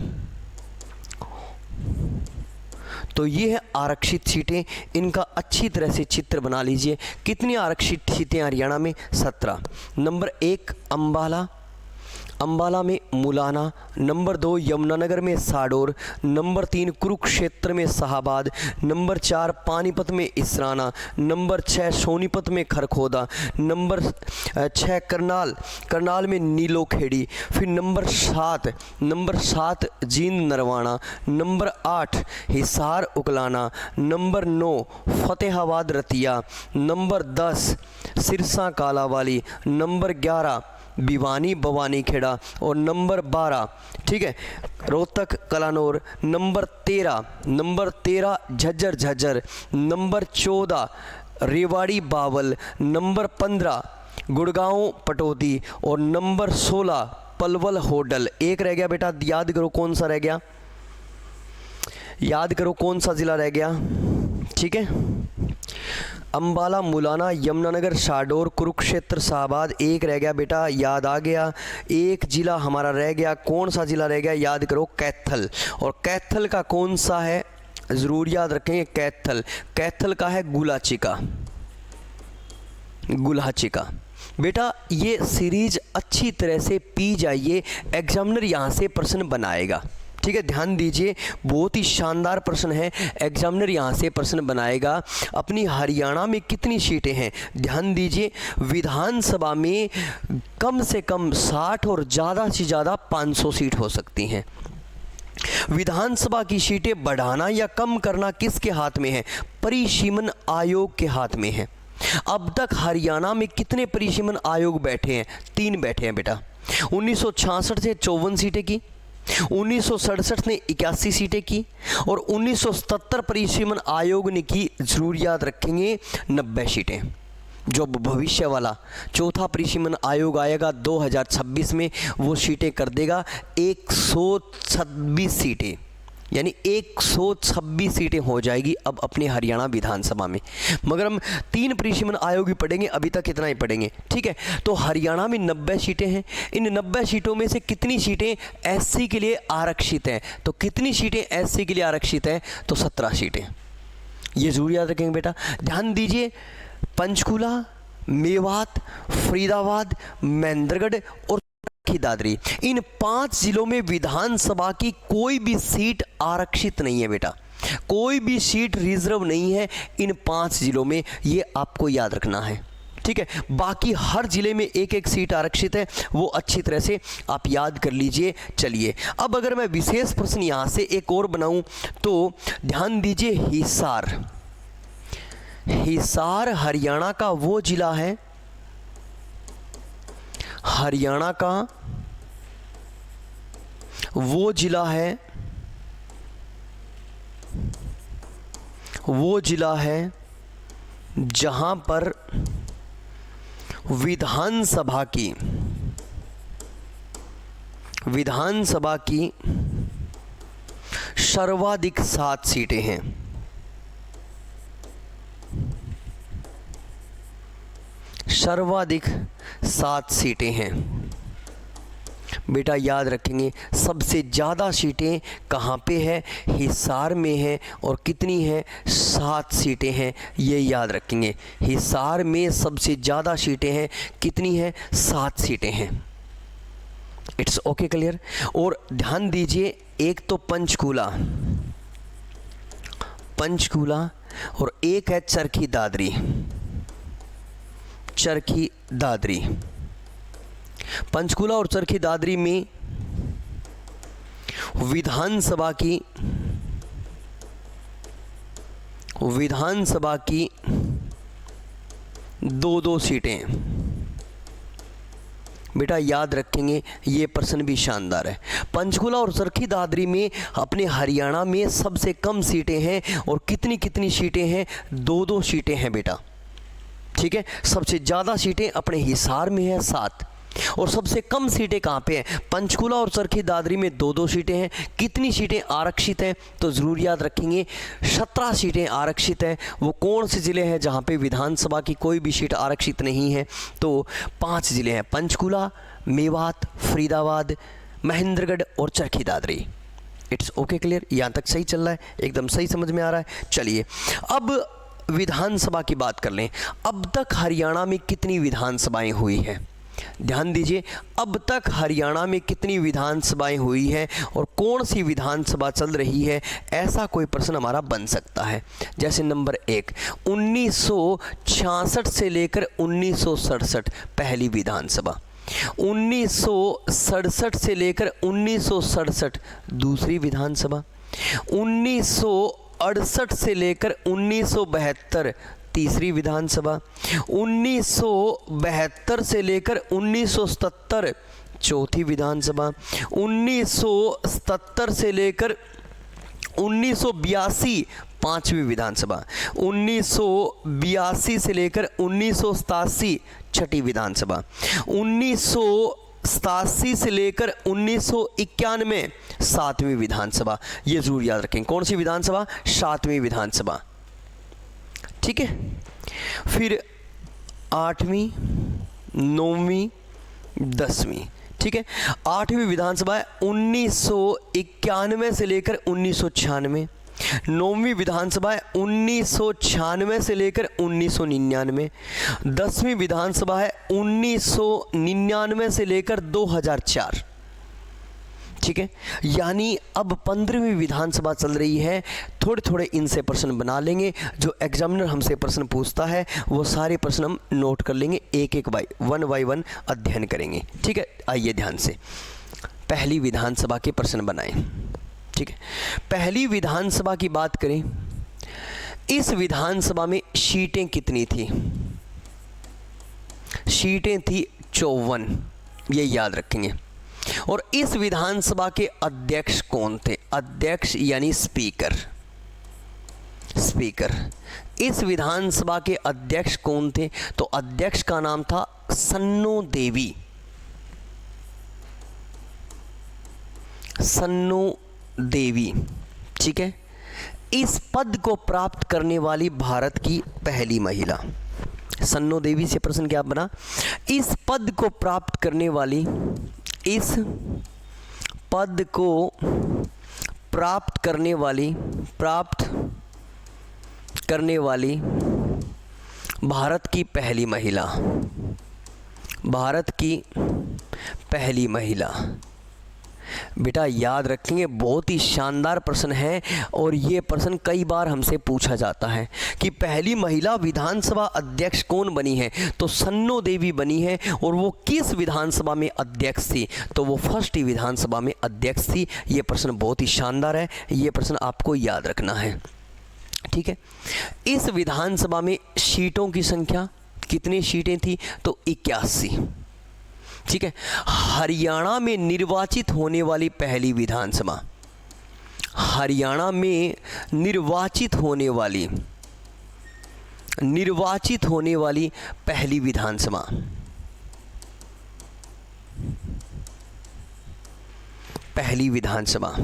तो ये है आरक्षित सीटें। इनका अच्छी तरह से चित्र बना लीजिए। कितनी आरक्षित सीटें हरियाणा में? 17। नंबर 1 अंबाला में मुलाना। नंबर 2 यमुनानगर में साडोर। नंबर 3 कुरुक्षेत्र में शाहाबाद। नंबर 4 पानीपत में इसराना। नंबर 6 सोनीपत में खरखोदा। नंबर 6 करनाल में नीलोखेड़ी। फिर number 7 Jind Narwana. Number 8 Hisar Uklana. Number 9 Fatehabad Ratia. Number 10 Sirsa Kalanwali. Number 11 Bhiwani Bawanikhera. और नंबर 12 ठीक है Rohtak Kalanaur. Number 13 Jhajjar. Number 14 Rewari Bawal. Number 15 Gurgaon Pataudi. और नंबर 16 पलवल, होडल। एक रह गया बेटा, याद करो कौन सा रह गया, याद करो कौन सा ज़िला रह गया। ठीक है, अम्बाला, मुलाना, यमुनानगर, शाहडोल, कुरुक्षेत्र, शाहबाद। एक रह गया बेटा, याद आ गया। एक ज़िला हमारा रह गया, कौन सा ज़िला रह गया, याद करो, कैथल। और कैथल का कौन सा है, ज़रूर याद रखेंगे, कैथल। कैथल का है गुलाचिका, गुलाचिका। बेटा ये सीरीज अच्छी तरह से पी जाइए, एग्जामिनर यहाँ से प्रश्न बनाएगा। ठीक है, ध्यान दीजिए, बहुत ही शानदार प्रश्न है, एग्जामिनर यहाँ से प्रश्न बनाएगा। अपनी हरियाणा में कितनी सीटें हैं, ध्यान दीजिए, विधानसभा में कम से कम 60 और ज़्यादा से ज़्यादा 500 सीट हो सकती हैं। विधानसभा की सीटें बढ़ाना या कम करना किसके हाथ में है, परिसीमन आयोग के हाथ में है। अब तक हरियाणा में कितने परिसीमन आयोग बैठे हैं, 3 बैठे हैं बेटा। 1966 से 54 सीटें की, 1967 ने 81 सीटें की, और 1977 परिसीमन आयोग ने की, जरूर याद रखेंगे, 90 सीटें। जो भविष्य वाला चौथा परिसीमन आयोग आएगा 2026 में, वो सीटें कर देगा 126 सीटें, यानी 126 सीटें हो जाएगी अब अपने हरियाणा विधानसभा में। मगर हम 3 परिसीमन आयोग ही पढ़ेंगे, अभी तक इतना ही पढ़ेंगे। ठीक है, तो हरियाणा में 90 सीटें हैं। इन 90 सीटों में से कितनी सीटें एससी के लिए आरक्षित हैं, तो कितनी सीटें एससी के लिए आरक्षित हैं, तो 17 सीटें। ये जरूर याद रखेंगे बेटा। ध्यान दीजिए, पंचकुला, मेवात, फरीदाबाद, महेंद्रगढ़ और दादरी, इन 5 जिलों में विधानसभा की कोई भी सीट आरक्षित नहीं है बेटा, कोई भी सीट रिजर्व नहीं है इन 5 जिलों में, ये आपको याद रखना है। ठीक है, बाकी हर जिले में एक एक सीट आरक्षित है, वो अच्छी तरह से आप याद कर लीजिए। चलिए, अब अगर मैं विशेष प्रश्न यहाँ से एक और बनाऊं तो ध्यान दीजिए, हिसार। हिसार हरियाणा का वो जिला है, हरियाणा का वो जिला है, वो जिला है जहां पर विधानसभा की सर्वाधिक 7 सीटें हैं। सर्वाधिक 7 सीटें हैं बेटा, याद रखेंगे। सबसे ज़्यादा सीटें कहाँ पे है, हिसार में है, और कितनी है, 7 सीटें हैं, ये याद रखेंगे। हिसार में सबसे ज़्यादा सीटें हैं, कितनी है, 7 सीटें हैं। It's okay, clear. और ध्यान दीजिए, एक तो पंचकूला, और एक है चरखी दादरी, चरखी दादरी। पंचकूला और चरखी दादरी में विधानसभा की 2-2 सीटें बेटा, याद रखेंगे, ये प्रश्न भी शानदार है। पंचकूला और चरखी दादरी में अपने हरियाणा में सबसे कम सीटें हैं, और कितनी कितनी सीटें हैं, 2-2 सीटें हैं बेटा। ठीक है, सबसे ज़्यादा सीटें अपने हिसार में है 7, और सबसे कम सीटें कहाँ पे हैं, पंचकूला और चरखी दादरी में 2-2 सीटें हैं। कितनी सीटें आरक्षित हैं, तो ज़रूर याद रखेंगे, 17 सीटें आरक्षित हैं। वो कौन से ज़िले हैं जहाँ पे विधानसभा की कोई भी सीट आरक्षित नहीं है, तो 5 ज़िले हैं, पंचकूला, मेवात, फरीदाबाद, महेंद्रगढ़ और Charkhi Dadri. It's okay, clear, यहाँ तक सही चल रहा है, एकदम सही समझ में आ रहा है। चलिए, अब विधानसभा की बात कर लें। अब तक हरियाणा में कितनी विधानसभाएं हुई हैं, ध्यान दीजिए, अब तक हरियाणा में कितनी विधानसभाएं हुई हैं और कौन सी विधानसभा चल रही है, ऐसा कोई प्रश्न हमारा बन सकता है। जैसे नंबर 1, 1966 से लेकर 1967 पहली विधानसभा, 1967 से लेकर 1967 दूसरी विधानसभा, 1968 से लेकर 1972 तीसरी विधानसभा, 1972 से लेकर 1977 चौथी विधानसभा, 1977 से लेकर 1982 पांचवी विधानसभा, 1982 से लेकर 1987 छठी विधानसभा, 1987 87 से लेकर 1991 सातवीं विधानसभा। ये जरूर याद रखें। कौन सी विधानसभा? सातवीं विधानसभा। ठीक है। फिर 8वीं, 9वीं, 10वीं। ठीक है। 8वीं विधानसभा है 1991 से लेकर 1996। 9वीं विधानसभा है 1996 से लेकर 1999। 10वीं विधानसभा है 1999 से लेकर 2004। ठीक है। यानी अब 15वीं विधानसभा चल रही है। थोड़े थोड़े इनसे प्रश्न बना लेंगे। जो एग्जामिनर हमसे प्रश्न पूछता है वो सारे प्रश्न हम नोट कर लेंगे, एक एक वन बाई वन अध्ययन करेंगे। ठीक है। आइए ध्यान से पहली विधानसभा के प्रश्न बनाएं। ठीक है। पहली विधानसभा की बात करें, इस विधानसभा में सीटें कितनी थी? सीटें थी 54, ये याद रखेंगे। और इस विधानसभा के अध्यक्ष कौन थे? अध्यक्ष यानी स्पीकर। स्पीकर। इस विधानसभा के अध्यक्ष कौन थे? तो अध्यक्ष का नाम था सन्नो देवी। सन्नो देवी। ठीक है। इस पद को प्राप्त करने वाली भारत की पहली महिला। सन्नो देवी से प्रश्न क्या बना? इस पद को प्राप्त करने वाली, इस पद को प्राप्त करने वाली भारत की पहली महिला। भारत की पहली महिला। बेटा याद रखेंगे, बहुत ही शानदार प्रश्न है और ये प्रश्न कई बार हमसे पूछा जाता है कि पहली महिला विधानसभा अध्यक्ष कौन बनी है? तो सन्नो देवी बनी है। और वो किस विधानसभा में अध्यक्ष थी? तो वो फर्स्ट विधानसभा में अध्यक्ष थी। ये प्रश्न बहुत ही शानदार है, ये प्रश्न आपको याद रखना है। ठीक है। इस विधानसभा में सीटों की संख्या कितनी सीटें थी? तो 81। ठीक है। हरियाणा में निर्वाचित होने वाली पहली विधानसभा। हरियाणा में निर्वाचित होने वाली पहली विधानसभा। पहली विधानसभा।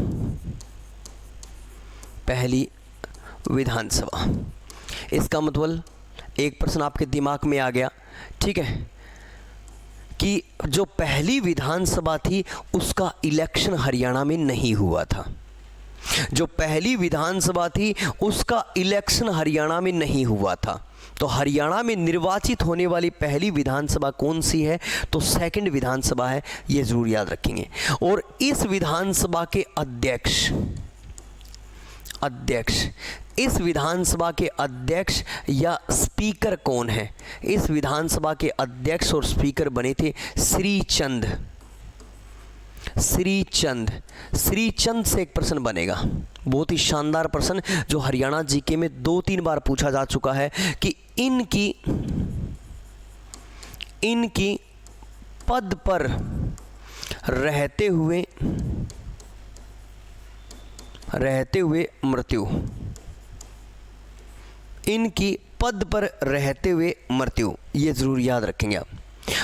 पहली विधानसभा। इसका मतलब एक प्रश्न आपके दिमाग में आ गया। ठीक है, कि जो पहली विधानसभा थी उसका इलेक्शन हरियाणा में नहीं हुआ था। जो पहली विधानसभा थी उसका इलेक्शन हरियाणा में नहीं हुआ था। तो हरियाणा में निर्वाचित होने वाली पहली विधानसभा कौन सी है? तो सेकंड विधानसभा है। ये जरूर याद रखेंगे। और इस विधानसभा के अध्यक्ष इस विधानसभा के अध्यक्ष या स्पीकर कौन है? इस विधानसभा के अध्यक्ष और स्पीकर बने थे श्रीचंद। श्रीचंद से एक प्रश्न बनेगा, बहुत ही शानदार प्रश्न जो हरियाणा जीके में 2-3 बार पूछा जा चुका है कि इनकी पद पर रहते हुए मृत्यु। इनकी पद पर रहते हुए मृत्यु, ये जरूर याद रखेंगे आप।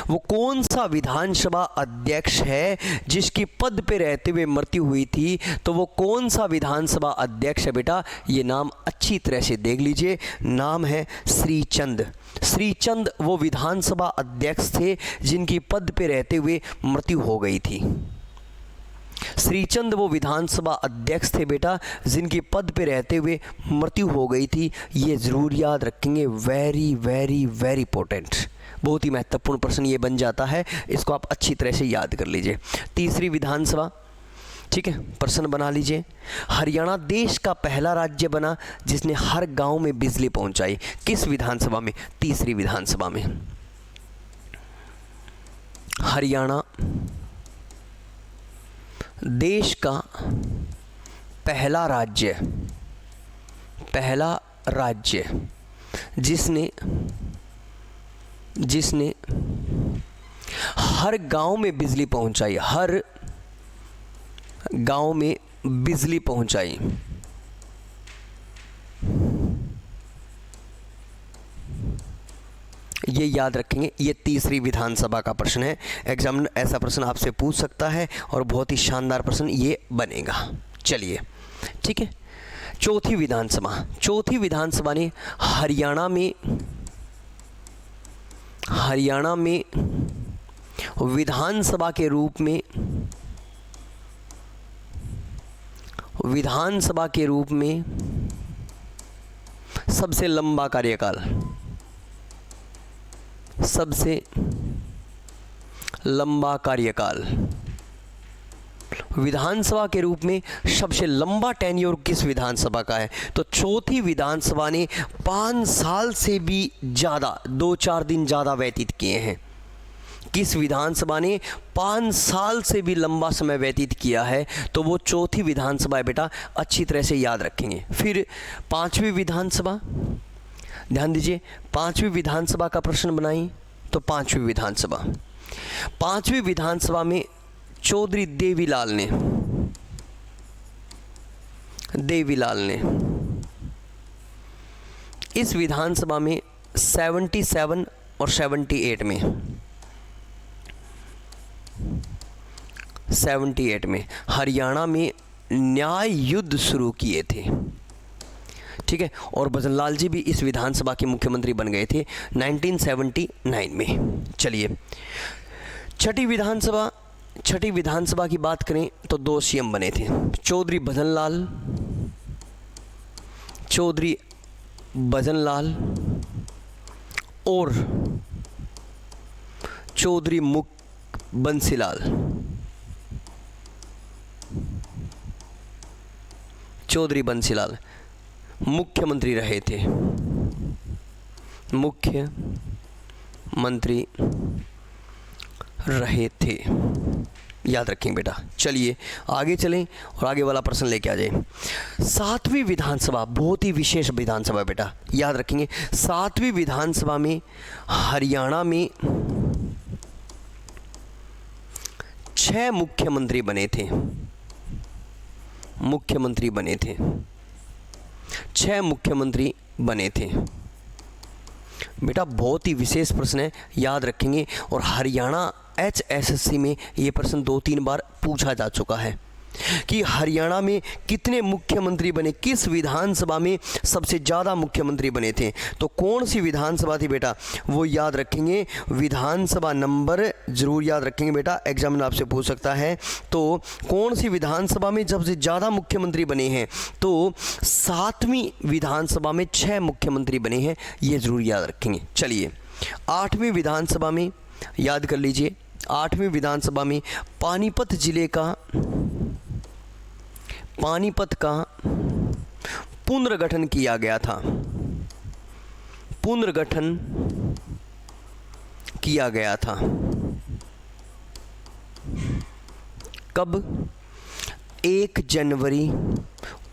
वो कौन सा विधानसभा अध्यक्ष है जिसकी पद पे रहते हुए मृत्यु हुई थी? तो वो कौन सा विधानसभा अध्यक्ष है बेटा? ये नाम अच्छी तरह से देख लीजिए। नाम है श्रीचंद। श्रीचंद वो विधानसभा अध्यक्ष थे जिनकी पद पे रहते हुए मृत्यु हो गई थी। श्रीचंद वो विधानसभा अध्यक्ष थे बेटा जिनकी पद पे रहते हुए मृत्यु हो गई थी। ये ज़रूर याद रखेंगे। वेरी वेरी वेरी इंपॉर्टेंट, बहुत ही महत्वपूर्ण प्रश्न ये बन जाता है। इसको आप अच्छी तरह से याद कर लीजिए। तीसरी विधानसभा। ठीक है, प्रश्न बना लीजिए। हरियाणा देश का पहला राज्य बना जिसने हर गांव में बिजली पहुंचाई। किस विधानसभा में? तीसरी विधानसभा में। हरियाणा देश का पहला राज्य जिसने हर गांव में बिजली पहुंचाई। हर गांव में बिजली पहुंचाई। ये याद रखेंगे। ये तीसरी विधानसभा का प्रश्न है, एग्जामिनर ऐसा प्रश्न आपसे पूछ सकता है और बहुत ही शानदार प्रश्न ये बनेगा। चलिए ठीक है, चौथी विधानसभा ने हरियाणा में विधानसभा के रूप में सबसे लंबा कार्यकाल, विधानसभा के रूप में सबसे लंबा टेन्योर किस विधानसभा का है? तो चौथी विधानसभा ने 5 साल से भी ज़्यादा, 2-4 दिन ज़्यादा व्यतीत किए हैं। किस विधानसभा ने 5 साल से भी लंबा समय व्यतीत किया है? तो वो चौथी विधानसभा है बेटा, अच्छी तरह से याद रखेंगे। फिर पांचवी विधानसभा, ध्यान दीजिए, पांचवी विधानसभा का प्रश्न बनाइए। तो पांचवी विधानसभा में चौधरी देवीलाल ने इस विधानसभा में 77 और 78 में हरियाणा में न्याय युद्ध शुरू किए थे। ठीक है, और भजनलाल जी भी इस विधानसभा के मुख्यमंत्री बन गए थे 1979 में। चलिए छठी विधानसभा की बात करें तो 2 सीएम बने थे, चौधरी भजनलाल और चौधरी बंसीलाल मुख्यमंत्री रहे थे। याद रखेंगे बेटा। चलिए आगे चलें और आगे वाला प्रश्न लेके आ जाए। 7वीं विधानसभा बहुत ही विशेष विधानसभा बेटा, याद रखेंगे। 7वीं विधानसभा में हरियाणा में 6 मुख्यमंत्री बने थे। 6 मुख्यमंत्री बने थे बेटा, बहुत ही विशेष प्रश्न है, याद रखेंगे। और हरियाणा HSSC में ये प्रश्न 2-3 बार पूछा जा चुका है कि हरियाणा में कितने मुख्यमंत्री बने, किस विधानसभा में सबसे ज़्यादा मुख्यमंत्री बने थे। तो कौन सी विधानसभा थी बेटा, वो याद रखेंगे। विधानसभा नंबर जरूर याद रखेंगे बेटा, एग्जामिनर आपसे पूछ सकता है। तो कौन सी विधानसभा में सबसे ज़्यादा मुख्यमंत्री बने हैं? तो 7वीं विधानसभा में 6 मुख्यमंत्री बने हैं, ये जरूर याद रखेंगे। चलिए 8वीं विधानसभा में याद कर लीजिए। 8वीं विधानसभा में पानीपत का पुनर्गठन किया गया था। कब? 1 जनवरी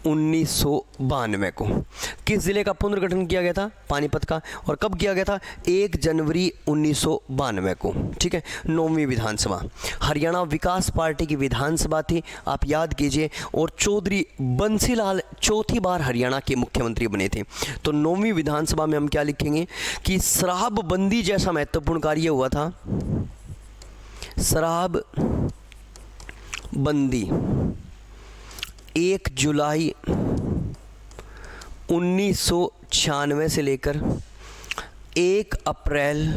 1992 को। किस ज़िले का पुनर्गठन किया गया था? पानीपत का। और कब किया गया था? 1 जनवरी 1992 को। ठीक है। 9वीं विधानसभा हरियाणा विकास पार्टी की विधानसभा थी, आप याद कीजिए। और चौधरी बंसीलाल चौथी बार हरियाणा के मुख्यमंत्री बने थे। तो 9वीं विधानसभा में हम क्या लिखेंगे कि शराबबंदी जैसा महत्वपूर्ण कार्य हुआ था। शराबबंदी 1 जुलाई 1996 से लेकर 1 अप्रैल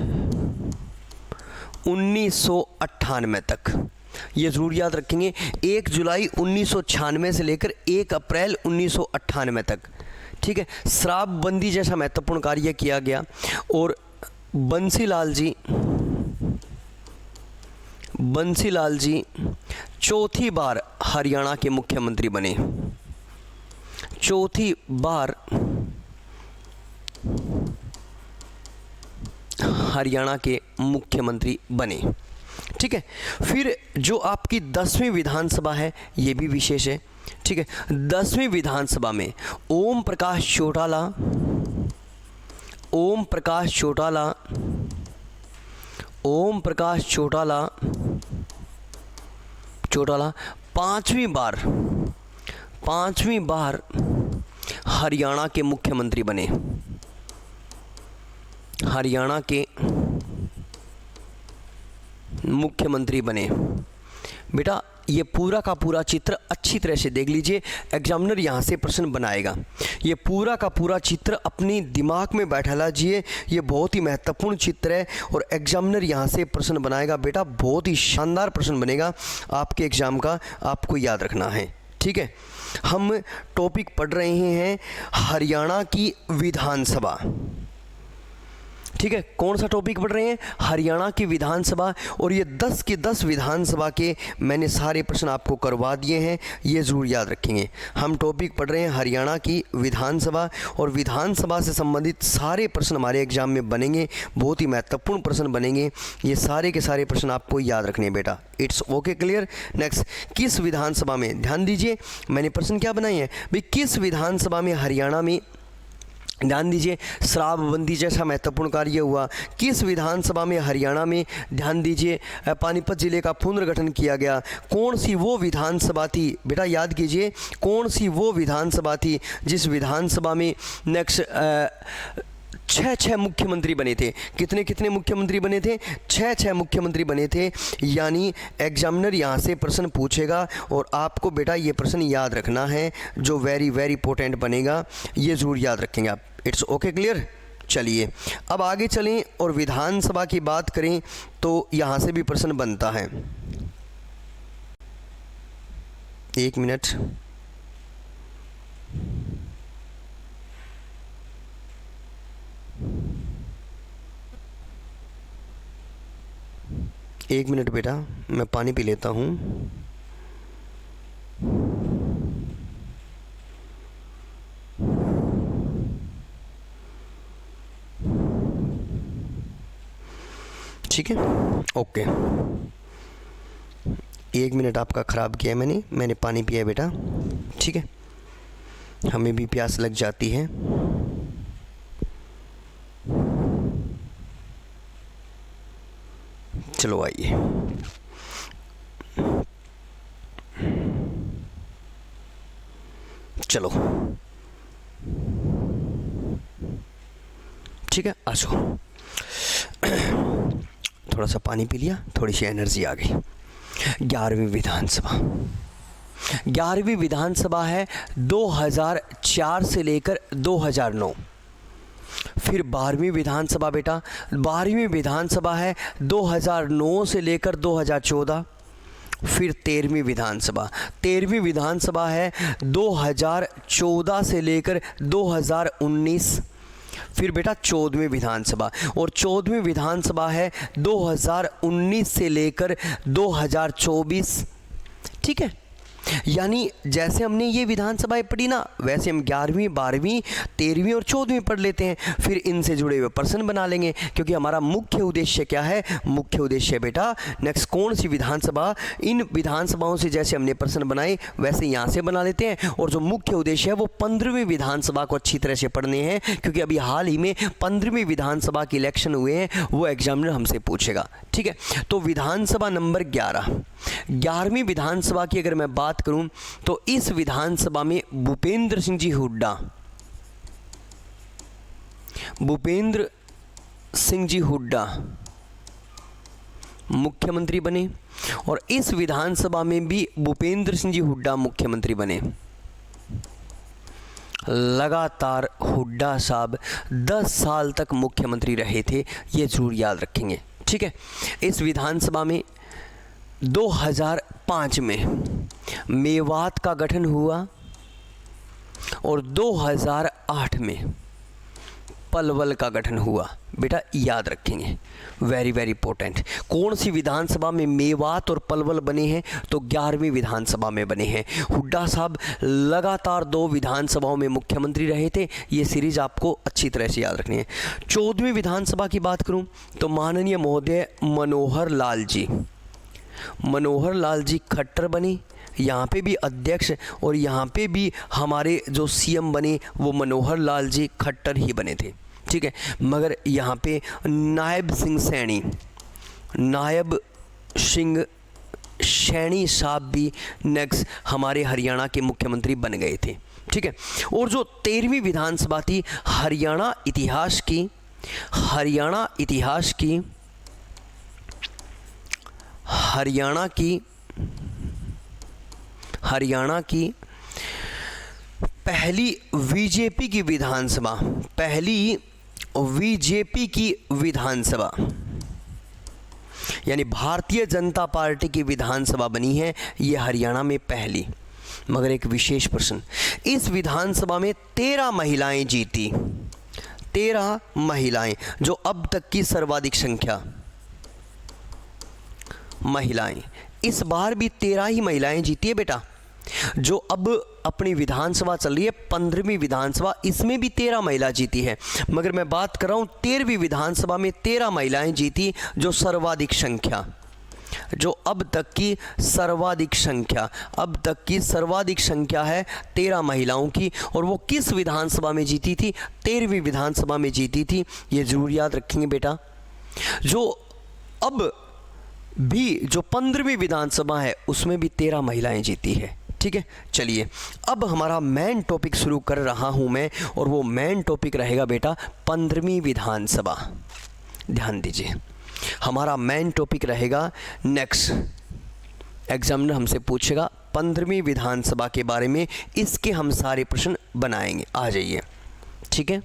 1998 तक, ये ज़रूर याद रखेंगे। 1 जुलाई 1996 से लेकर 1 अप्रैल 1998 तक। ठीक है, शराबबंदी जैसा महत्वपूर्ण कार्य किया गया। और बंसीलाल जी चौथी बार हरियाणा के मुख्यमंत्री बने। चौथी बार हरियाणा के मुख्यमंत्री बने। ठीक है। फिर जो आपकी 10वीं विधानसभा है, ये भी विशेष है। ठीक है। 10वीं विधानसभा में ओम प्रकाश चौटाला 5वीं बार हरियाणा के मुख्यमंत्री बने। हरियाणा के मुख्यमंत्री बने। बेटा ये पूरा का पूरा चित्र अच्छी तरह से देख लीजिए, एग्जामिनर यहाँ से प्रश्न बनाएगा। ये पूरा का पूरा चित्र अपनी दिमाग में बैठा लीजिए, ये बहुत ही महत्वपूर्ण चित्र है और एग्जामिनर यहाँ से प्रश्न बनाएगा। बेटा बहुत ही शानदार प्रश्न बनेगा आपके एग्ज़ाम का, आपको याद रखना है। ठीक है, हम टॉपिक पढ़ रहे हैं हरियाणा की विधानसभा। ठीक है, कौन सा टॉपिक पढ़ रहे हैं? हरियाणा की विधानसभा। और ये 10 के 10 विधानसभा के मैंने सारे प्रश्न आपको करवा दिए हैं, ये ज़रूर याद रखेंगे। हम टॉपिक पढ़ रहे हैं हरियाणा की विधानसभा और विधानसभा से संबंधित सारे प्रश्न हमारे एग्जाम में बनेंगे, बहुत ही महत्वपूर्ण प्रश्न बनेंगे। ये सारे के सारे प्रश्न आपको याद रखने हैं बेटा। It's okay, clear. नेक्स्ट, किस विधानसभा में, ध्यान दीजिए मैंने प्रश्न क्या बनाए हैं भाई, किस विधानसभा में हरियाणा में, ध्यान दीजिए, शराबबंदी जैसा महत्वपूर्ण कार्य हुआ। किस विधानसभा में हरियाणा में, ध्यान दीजिए, पानीपत जिले का पुनर्गठन किया गया। कौन सी वो विधानसभा थी, बेटा याद कीजिए, कौन सी वो विधानसभा थी जिस विधानसभा में नेक्स्ट 6 मुख्यमंत्री बने थे। कितने मुख्यमंत्री बने थे? 6 मुख्यमंत्री बने थे। यानी एग्जामिनर यहाँ से प्रश्न पूछेगा और आपको बेटा ये प्रश्न याद रखना है, जो वेरी इंपॉर्टेंट बनेगा, ये ज़रूर याद रखेंगे आप। It's okay, clear. चलिए अब आगे चलें और विधानसभा की बात करें तो यहाँ से भी प्रश्न बनता है। 1 मिनट, एक मिनट बेटा, मैं पानी पी लेता हूँ। ठीक है, ओके। 1 मिनट आपका ख़राब किया है मैंने पानी पिया है बेटा। ठीक है, हमें भी प्यास लग जाती है। चलो आइए, चलो ठीक है, आ जाओ। थोड़ा सा पानी पी लिया, थोड़ी सी एनर्जी आ गई। 11वीं विधानसभा, 11वीं विधानसभा है 2004 से लेकर 2009। फिर 12वीं विधानसभा बेटा, 12वीं विधानसभा है 2009 से लेकर 2014। फिर 13वीं विधानसभा, 13वीं विधानसभा है 2014 से लेकर 2019। फिर बेटा 14वीं विधानसभा, और 14वीं विधानसभा है 2019 से लेकर 2024। ठीक है, यानी जैसे हमने ये विधानसभाएं पढ़ी ना, वैसे हम 11वीं, 12वीं, 13वीं और 14वीं पढ़ लेते हैं। फिर इनसे जुड़े हुए प्रश्न बना लेंगे, क्योंकि हमारा मुख्य उद्देश्य क्या है? मुख्य उद्देश्य बेटा नेक्स्ट कौन सी विधानसभा, इन विधानसभाओं से जैसे हमने प्रश्न बनाए वैसे यहाँ से बना लेते हैं। और जो मुख्य उद्देश्य है वो 15वीं विधानसभा को अच्छी तरह से पढ़ने हैं, क्योंकि अभी हाल ही में 15वीं विधानसभा के इलेक्शन हुए हैं, वो एग्जामिनर हमसे पूछेगा। ठीक है, तो विधानसभा नंबर 11, 11वीं विधानसभा की अगर मैं बात करूं तो इस विधानसभा में भूपेंद्र सिंह जी हुड्डा, भूपेंद्र सिंह जी हुड्डा मुख्यमंत्री बने। और इस विधानसभा में भी भूपेंद्र सिंह जी हुड्डा मुख्यमंत्री बने। लगातार हुड्डा साहब 10 साल तक मुख्यमंत्री रहे थे, ये जरूर याद रखेंगे। ठीक है, इस विधानसभा में 2005 में मेवात का गठन हुआ और 2008 में पलवल का गठन हुआ। बेटा याद रखेंगे, वेरी इंपॉर्टेंट। कौन सी विधानसभा में मेवात और पलवल बने हैं? तो 11वीं विधानसभा में बने हैं। हुड्डा साहब लगातार 2 विधानसभाओं में मुख्यमंत्री रहे थे, ये सीरीज आपको अच्छी तरह से याद रखनी है। 14वीं विधानसभा की बात करूं तो माननीय महोदय मनोहर लाल जी खट्टर बने, यहाँ पे भी अध्यक्ष, और यहाँ पे भी हमारे जो सीएम बने वो मनोहर लाल जी खट्टर ही बने थे। ठीक है, मगर यहाँ पे नायब सिंह सैनी साहब भी नेक्स्ट हमारे हरियाणा के मुख्यमंत्री बन गए थे। ठीक है, और जो 13वीं विधानसभा थी हरियाणा इतिहास की हरियाणा की पहली बीजेपी की विधानसभा यानी भारतीय जनता पार्टी की विधानसभा बनी है ये हरियाणा में पहली। मगर एक विशेष प्रश्न, इस विधानसभा में 13 महिलाएं जीती, 13 महिलाएं, जो अब तक की सर्वाधिक संख्या महिलाएं। इस बार भी 13 ही महिलाएं जीती है बेटा। जो अब अपनी विधानसभा चल रही है 15वीं विधानसभा, इसमें भी 13 महिला जीती है। मगर मैं बात कर रहा हूँ 13वीं विधानसभा में 13 महिलाएं जीती, जो सर्वाधिक संख्या, जो अब तक की सर्वाधिक संख्या है 13 महिलाओं की। और वो किस विधानसभा में जीती थी? 13वीं विधानसभा में जीती थी। ये जरूर याद रखेंगे बेटा। जो अब भी जो 15वीं विधानसभा है उसमें भी 13 महिलाएं जीती है। ठीक है, चलिए अब हमारा मेन टॉपिक शुरू कर रहा हूं मैं, और वो मेन टॉपिक रहेगा बेटा 15वीं विधानसभा। ध्यान दीजिए, हमारा मेन टॉपिक रहेगा, नेक्स्ट एग्जामिनर हमसे पूछेगा 15वीं विधानसभा के बारे में, इसके हम सारे प्रश्न बनाएंगे। आ जाइए, ठीक है।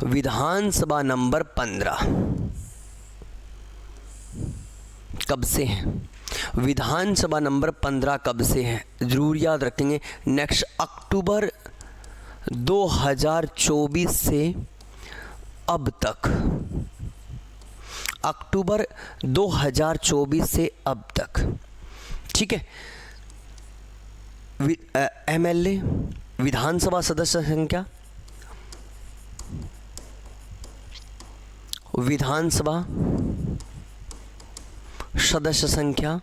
विधानसभा नंबर 15 कब से है? विधानसभा नंबर 15 कब से है? जरूर याद रखेंगे। नेक्स्ट अक्टूबर 2024 से अब तक, अक्टूबर 2024 से अब तक। ठीक है। एमएलए विधानसभा सदस्य संख्या, विधानसभा सदस्य संख्या,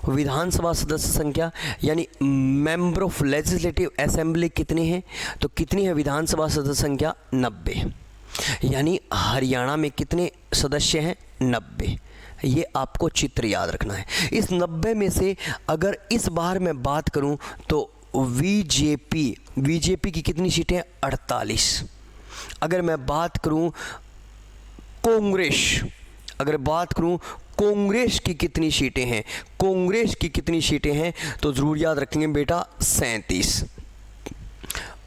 विधानसभा सदस्य संख्या यानी मेंबर ऑफ लेजिस्लेटिव असेंबली कितनी है? तो कितनी है विधानसभा सदस्य संख्या? 90। यानी हरियाणा में कितने सदस्य हैं? 90। ये आपको चित्र याद रखना है। इस 90 में से अगर इस बार मैं बात करूं तो बीजेपी की कितनी सीटें हैं? 48। अगर मैं बात करूं कांग्रेस की कितनी सीटें हैं? कांग्रेस की कितनी सीटें हैं? तो जरूर याद रखेंगे बेटा 37।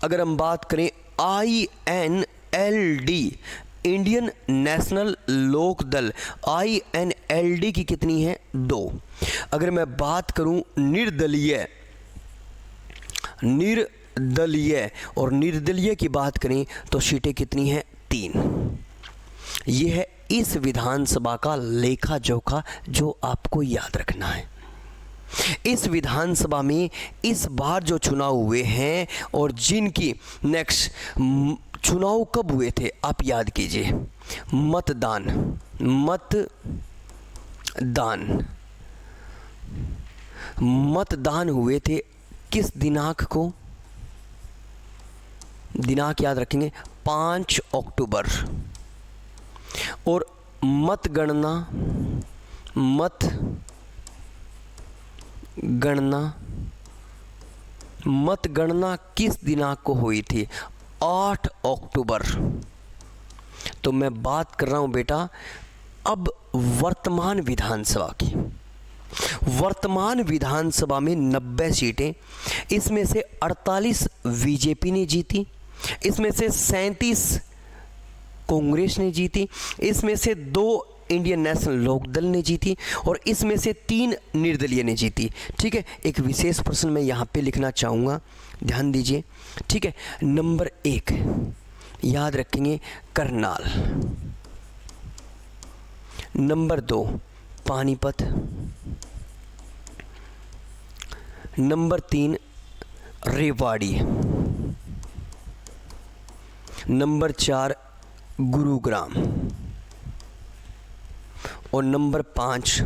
अगर हम बात करें INLD, इंडियन नेशनल लोक दल, INLD की कितनी है? 2। अगर मैं बात करूं निर्दलीय की बात करें तो सीटें कितनी हैं? 3। यह है इस विधानसभा का लेखा जोखा जो आपको याद रखना है। इस विधानसभा में इस बार जो चुनाव हुए हैं और जिनकी नेक्स्ट चुनाव कब हुए थे आप याद कीजिए। मतदान हुए थे किस दिनांक को? दिनांक याद रखेंगे 5 अक्टूबर। और मतगणना किस दिनांक को हुई थी? 8 अक्टूबर। तो मैं बात कर रहा हूं बेटा अब वर्तमान विधानसभा की। वर्तमान विधानसभा में 90 सीटें, इसमें से 48 बीजेपी ने जीती, इसमें से 37 कांग्रेस ने जीती, इसमें से 2 इंडियन नेशनल लोक दल ने जीती और इसमें से 3 निर्दलीय ने जीती। ठीक है, एक विशेष प्रश्न मैं यहाँ पे लिखना चाहूँगा, ध्यान दीजिए। ठीक है, नंबर 1 याद रखेंगे Karnal, number 2 Panipat, number 3 Rewari, number 4 Gurugram और नंबर 5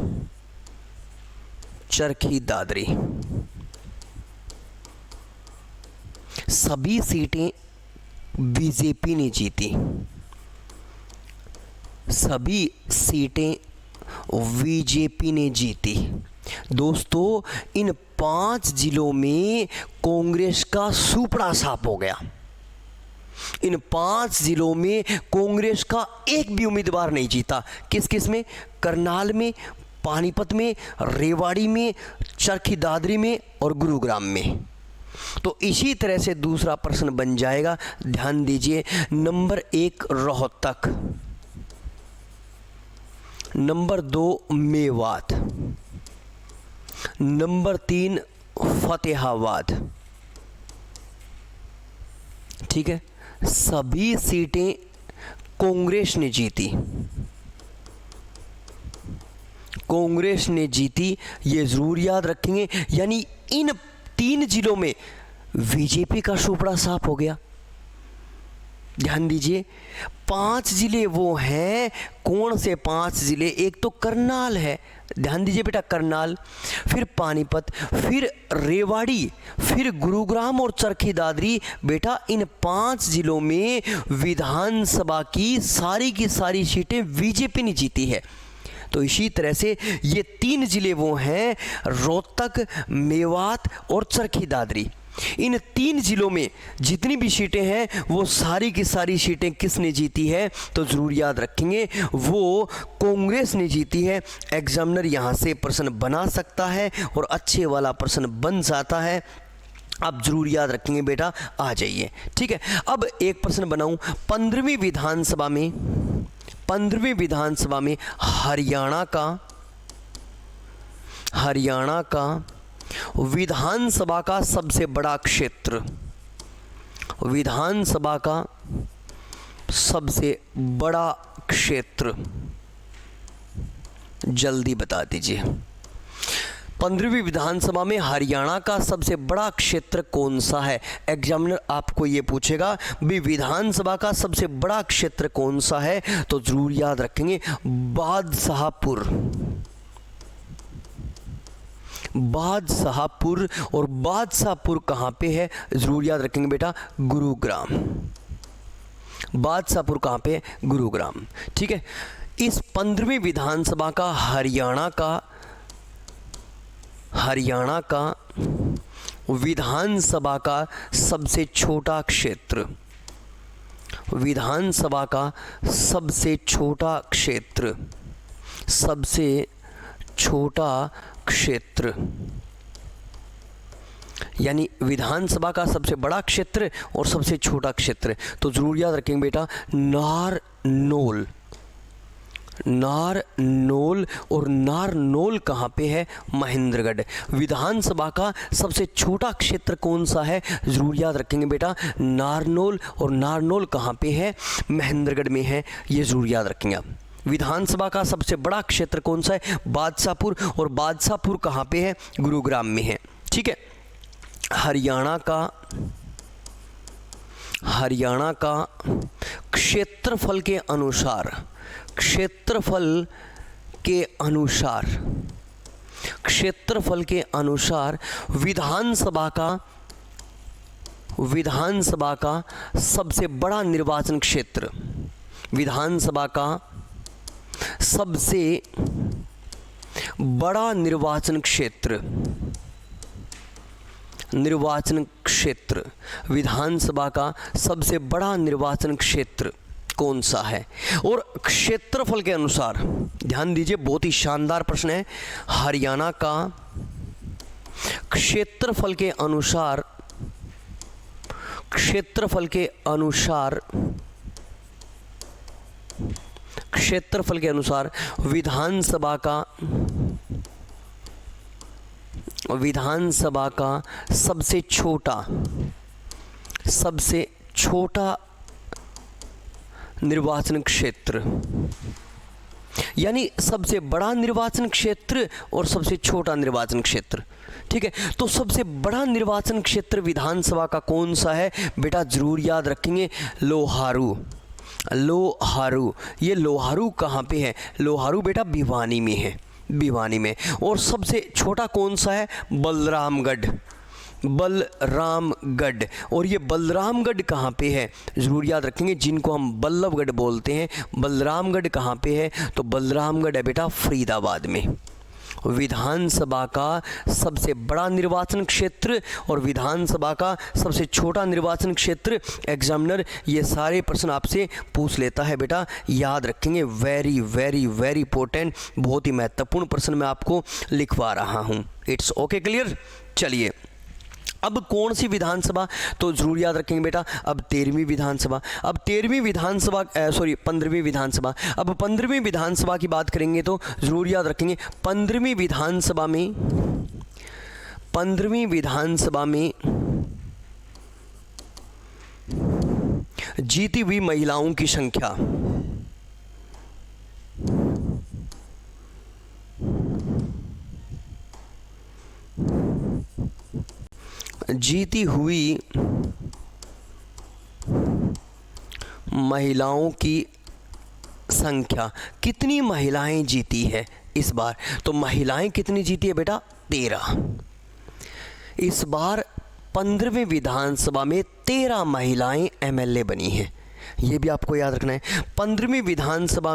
चरखी दादरी। सभी सीटें बीजेपी ने जीती, सभी सीटें बीजेपी ने जीती। दोस्तों इन 5 जिलों में कांग्रेस का सुपड़ा साफ हो गया। इन 5 जिलों में कांग्रेस का एक भी उम्मीदवार नहीं जीता। किस किस में? करनाल में, पानीपत में, रेवाड़ी में, चरखी दादरी में और गुरुग्राम में। तो इसी तरह से दूसरा प्रश्न बन जाएगा, ध्यान दीजिए। Number 1 Rohtak, number 2 Mewat, number 3 Fatehabad. ठीक है, सभी सीटें कांग्रेस ने जीती, कांग्रेस ने जीती, ये जरूर याद रखेंगे। यानी इन 3 जिलों में बीजेपी का सुपड़ा साफ हो गया। ध्यान दीजिए, 5 जिले वो हैं, कौन से 5 जिले? एक तो करनाल है, ध्यान दीजिए बेटा, करनाल, फिर पानीपत, फिर रेवाड़ी, फिर गुरुग्राम और चरखी दादरी। बेटा इन 5 जिलों में विधानसभा की सारी सीटें बीजेपी ने जीती है। तो इसी तरह से ये 3 जिले वो हैं, रोहतक, मेवात और चरखी दादरी। इन 3 जिलों में जितनी भी सीटें हैं वो सारी की सारी सीटें किसने जीती है? तो ज़रूर याद रखेंगे, वो कांग्रेस ने जीती है। एग्जामिनर यहाँ से प्रश्न बना सकता है और अच्छे वाला प्रश्न बन जाता है। आप जरूर याद रखेंगे बेटा, आ जाइए। ठीक है, अब एक प्रश्न बनाऊं। 15वीं विधानसभा में हरियाणा का विधानसभा का सबसे बड़ा क्षेत्र, विधानसभा का सबसे बड़ा क्षेत्र जल्दी बता दीजिए। 15वीं विधानसभा में हरियाणा का सबसे बड़ा क्षेत्र कौन सा है? एग्जामिनर आपको ये पूछेगा भी विधानसभा का सबसे बड़ा क्षेत्र कौन सा है, तो जरूर याद रखेंगे बादशाहपुर। बादशाहपुर, और बादशाहपुर कहाँ पे है? जरूर याद रखेंगे बेटा, गुरुग्राम। बादशाहपुर कहाँ पे है? गुरुग्राम। ठीक है, इस 15वीं विधानसभा का हरियाणा का विधानसभा का सबसे छोटा क्षेत्र, विधानसभा का सबसे छोटा क्षेत्र, सबसे छोटा क्षेत्र, यानी विधानसभा का सबसे बड़ा क्षेत्र और सबसे छोटा क्षेत्र। तो जरूर याद रखेंगे बेटा, नारनौल। नारनौल, और नारनौल कहाँ पे है? महेंद्रगढ़। विधानसभा का सबसे छोटा क्षेत्र कौन सा है? जरूर याद रखेंगे बेटा, नारनौल, और नारनौल कहाँ पे है? महेंद्रगढ़ में है, ये जरूर याद रखेंगे आप। विधानसभा का सबसे बड़ा क्षेत्र कौन सा है? बादशाहपुर, और बादशाहपुर कहाँ पे है? गुरुग्राम में है। ठीक है, हरियाणा का क्षेत्रफल के अनुसार विधानसभा का सबसे बड़ा निर्वाचन क्षेत्र, विधानसभा का सबसे बड़ा निर्वाचन क्षेत्र, विधानसभा का सबसे बड़ा निर्वाचन क्षेत्र कौन सा है? और क्षेत्रफल के अनुसार, ध्यान दीजिए, बहुत ही शानदार प्रश्न है। हरियाणा का क्षेत्रफल के अनुसार विधानसभा का सबसे छोटा निर्वाचन क्षेत्र, यानी सबसे बड़ा निर्वाचन क्षेत्र और सबसे छोटा निर्वाचन क्षेत्र। ठीक है, तो सबसे बड़ा निर्वाचन क्षेत्र विधानसभा का कौन सा है? बेटा जरूर याद रखेंगे, लोहारू। ये लोहारू कहाँ पे है? लोहारू बेटा भिवानी में है, भिवानी में। और सबसे छोटा कौन सा है? बलरामगढ़। और ये बलरामगढ़ कहाँ पे है? ज़रूर याद रखेंगे, जिनको हम बल्लभगढ़ बोलते हैं। बलरामगढ़ कहाँ पे है? तो बलरामगढ़ है बेटा फरीदाबाद में। विधानसभा का सबसे बड़ा निर्वाचन क्षेत्र और विधानसभा का सबसे छोटा निर्वाचन क्षेत्र। एग्जामिनर ये सारे प्रश्न आपसे पूछ लेता है बेटा, याद रखेंगे। वेरी वेरी वेरी इंपॉर्टेंट, बहुत ही महत्वपूर्ण प्रश्न मैं आपको लिखवा रहा हूँ। It's okay, clear. चलिए, अब कौन सी विधानसभा, तो जरूर याद रखेंगे बेटा, अब 13वीं विधानसभा। अब 13वीं विधानसभा 15वीं विधानसभा। अब 15वीं विधानसभा की बात करेंगे तो जरूर याद रखेंगे 15वीं विधानसभा में जीती हुई महिलाओं की संख्या, जीती हुई महिलाओं की संख्या, कितनी महिलाएं जीती है इस बार? तो महिलाएं कितनी जीती है बेटा? 13। इस बार 15वीं विधानसभा में 13 महिलाएं एमएलए बनी हैं, ये भी आपको याद रखना है। 15वीं विधानसभा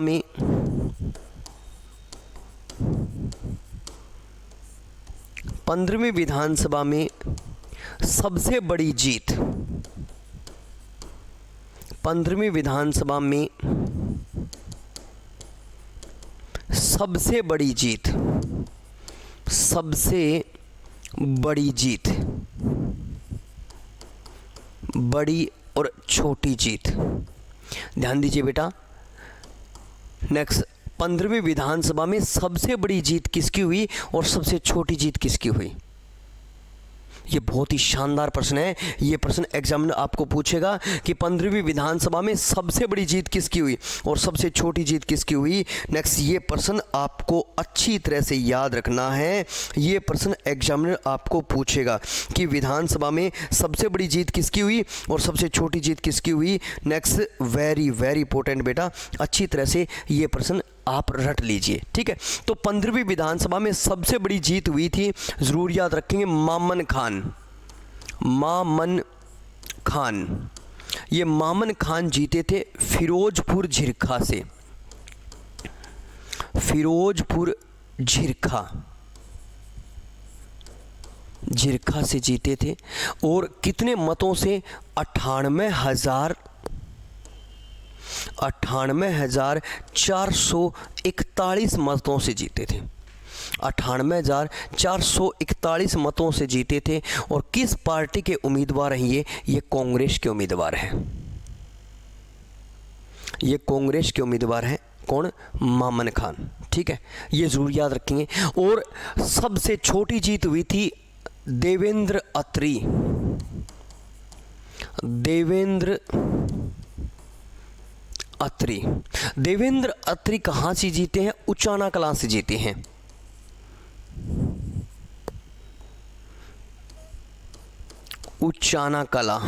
में सबसे बड़ी जीत, 15वीं विधानसभा में सबसे बड़ी जीत, बड़ी और छोटी जीत, ध्यान दीजिए बेटा। नेक्स्ट, 15वीं विधानसभा में सबसे बड़ी जीत किसकी हुई और सबसे छोटी जीत किसकी हुई? ये बहुत ही शानदार प्रश्न है। ये प्रश्न एग्जामिनर आपको पूछेगा कि 15वीं विधानसभा में सबसे बड़ी जीत किसकी हुई और सबसे छोटी जीत किसकी हुई। नेक्स्ट, ये प्रश्न आपको अच्छी तरह से याद रखना है। ये प्रश्न एग्जामिनर आपको पूछेगा कि विधानसभा में सबसे बड़ी जीत किसकी हुई और सबसे छोटी जीत किसकी हुई। नेक्स्ट, वेरी वेरी इंपॉर्टेंट बेटा, अच्छी तरह से ये प्रश्न आप रट लीजिए, ठीक है। तो 15वीं विधानसभा में सबसे बड़ी जीत हुई थी, जरूर याद रखेंगे, मामन खान। ये मामन खान जीते थे फिरोजपुर झिरखा से जीते थे। और कितने मतों से? 98,441 मतों से जीते थे। 98,441 मतों से जीते थे। और किस पार्टी के उम्मीदवार हैं ये कांग्रेस के उम्मीदवार हैं। ये कांग्रेस के उम्मीदवार हैं। कौन? मामन खान, ठीक है, ये जरूर याद रखेंगे। और सबसे छोटी जीत हुई थी देवेंद्र अत्री कहाँ से जीते हैं? उचाना कलां से जीते हैं। उचाना कलां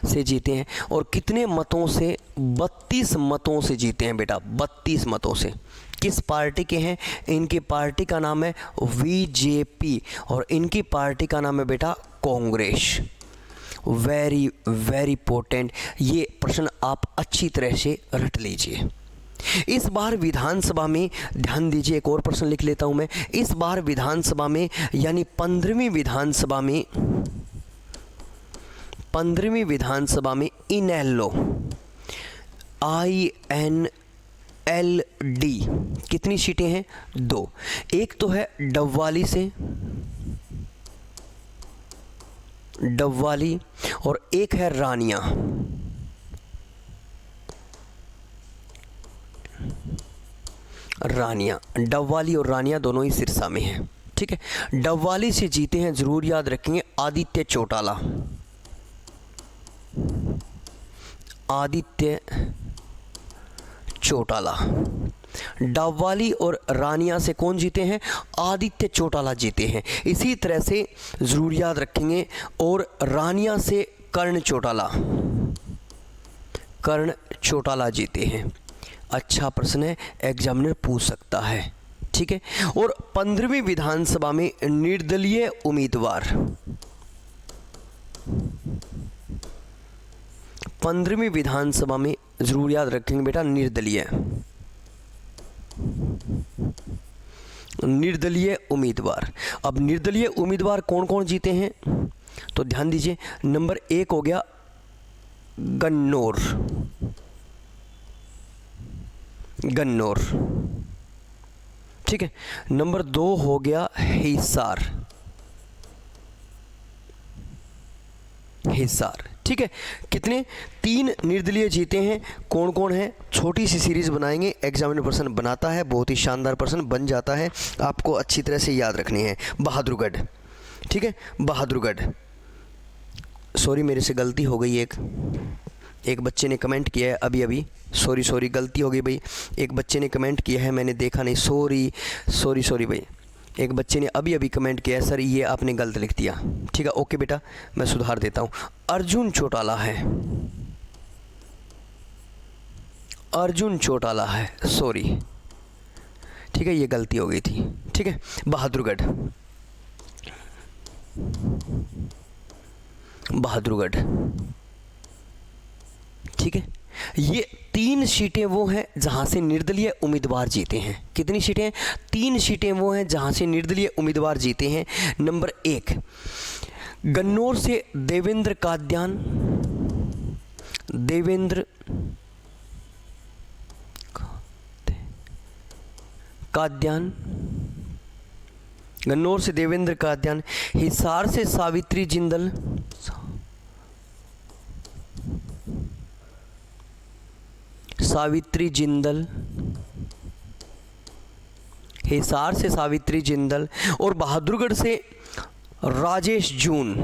से जीते हैं। और कितने मतों से? 32 मतों से जीते हैं बेटा, 32 मतों से। किस पार्टी के हैं? इनकी पार्टी का नाम है बीजेपी और इनकी पार्टी का नाम है बेटा कांग्रेस। वेरी वेरी इंपॉर्टेंट, ये प्रश्न आप अच्छी तरह से रट लीजिए। इस बार विधानसभा में, ध्यान दीजिए, एक और प्रश्न लिख लेता हूं मैं। इस बार विधानसभा में यानी 15वीं विधानसभा में इनेलो INLD कितनी सीटें हैं? 2। एक तो है डबवाली और एक है रानिया। डबवाली और रानिया दोनों ही सिरसा में हैं, ठीक है। डबवाली से जीते हैं, जरूर याद रखेंगे, आदित्य चौटाला। डबवाली और रानिया से कौन जीते हैं? आदित्य चौटाला जीते हैं। इसी तरह से जरूर याद रखेंगे, और रानिया से कर्ण चौटाला जीते हैं। अच्छा प्रश्न है, एग्जामिनर पूछ सकता है, ठीक है। और 15वीं विधानसभा में निर्दलीय उम्मीदवार, 15वीं विधानसभा में जरूर याद रखेंगे बेटा, निर्दलीय निर्दलीय उम्मीदवार। अब निर्दलीय उम्मीदवार कौन कौन जीते हैं, तो ध्यान दीजिए। नंबर 1 हो गया गन्नौर, गन्नौर, ठीक है। नंबर 2 हो गया हिसार, हिसार, ठीक है। कितने, 3 निर्दलीय जीते हैं। कौन कौन है, छोटी सी सीरीज बनाएंगे, एग्जामिनर पर्सन बनाता है, बहुत ही शानदार पर्सन बन जाता है, आपको अच्छी तरह से याद रखनी है। बहादुरगढ़, ठीक है, बहादुरगढ़। सॉरी मेरे से गलती हो गई, एक बच्चे ने कमेंट किया है अभी अभी, सॉरी गलती हो गई भाई। एक बच्चे ने कमेंट किया है, मैंने देखा नहीं, सॉरी भाई। एक बच्चे ने अभी अभी कमेंट किया है, सर ये आपने गलत लिख दिया। ठीक है, ओके बेटा, मैं सुधार देता हूँ। अर्जुन चौटाला है, अर्जुन चौटाला है, सॉरी, ठीक है, ये गलती हो गई थी। ठीक है, बहादुरगढ़, बहादुरगढ़, ठीक है। ये 3 सीटें वो हैं जहां से निर्दलीय उम्मीदवार जीते हैं। कितनी सीटें हैं, 3 सीटें वो हैं जहां से निर्दलीय उम्मीदवार जीते हैं। नंबर 1 गन्नौर से देवेंद्र काद्यान, देवेंद्र काद्यान, गन्नौर से देवेंद्र काद्यान। हिसार से सावित्री जिंदल, सावित्री जिंदल, हिसार से सावित्री जिंदल। और बहादुरगढ़ से राजेश जून,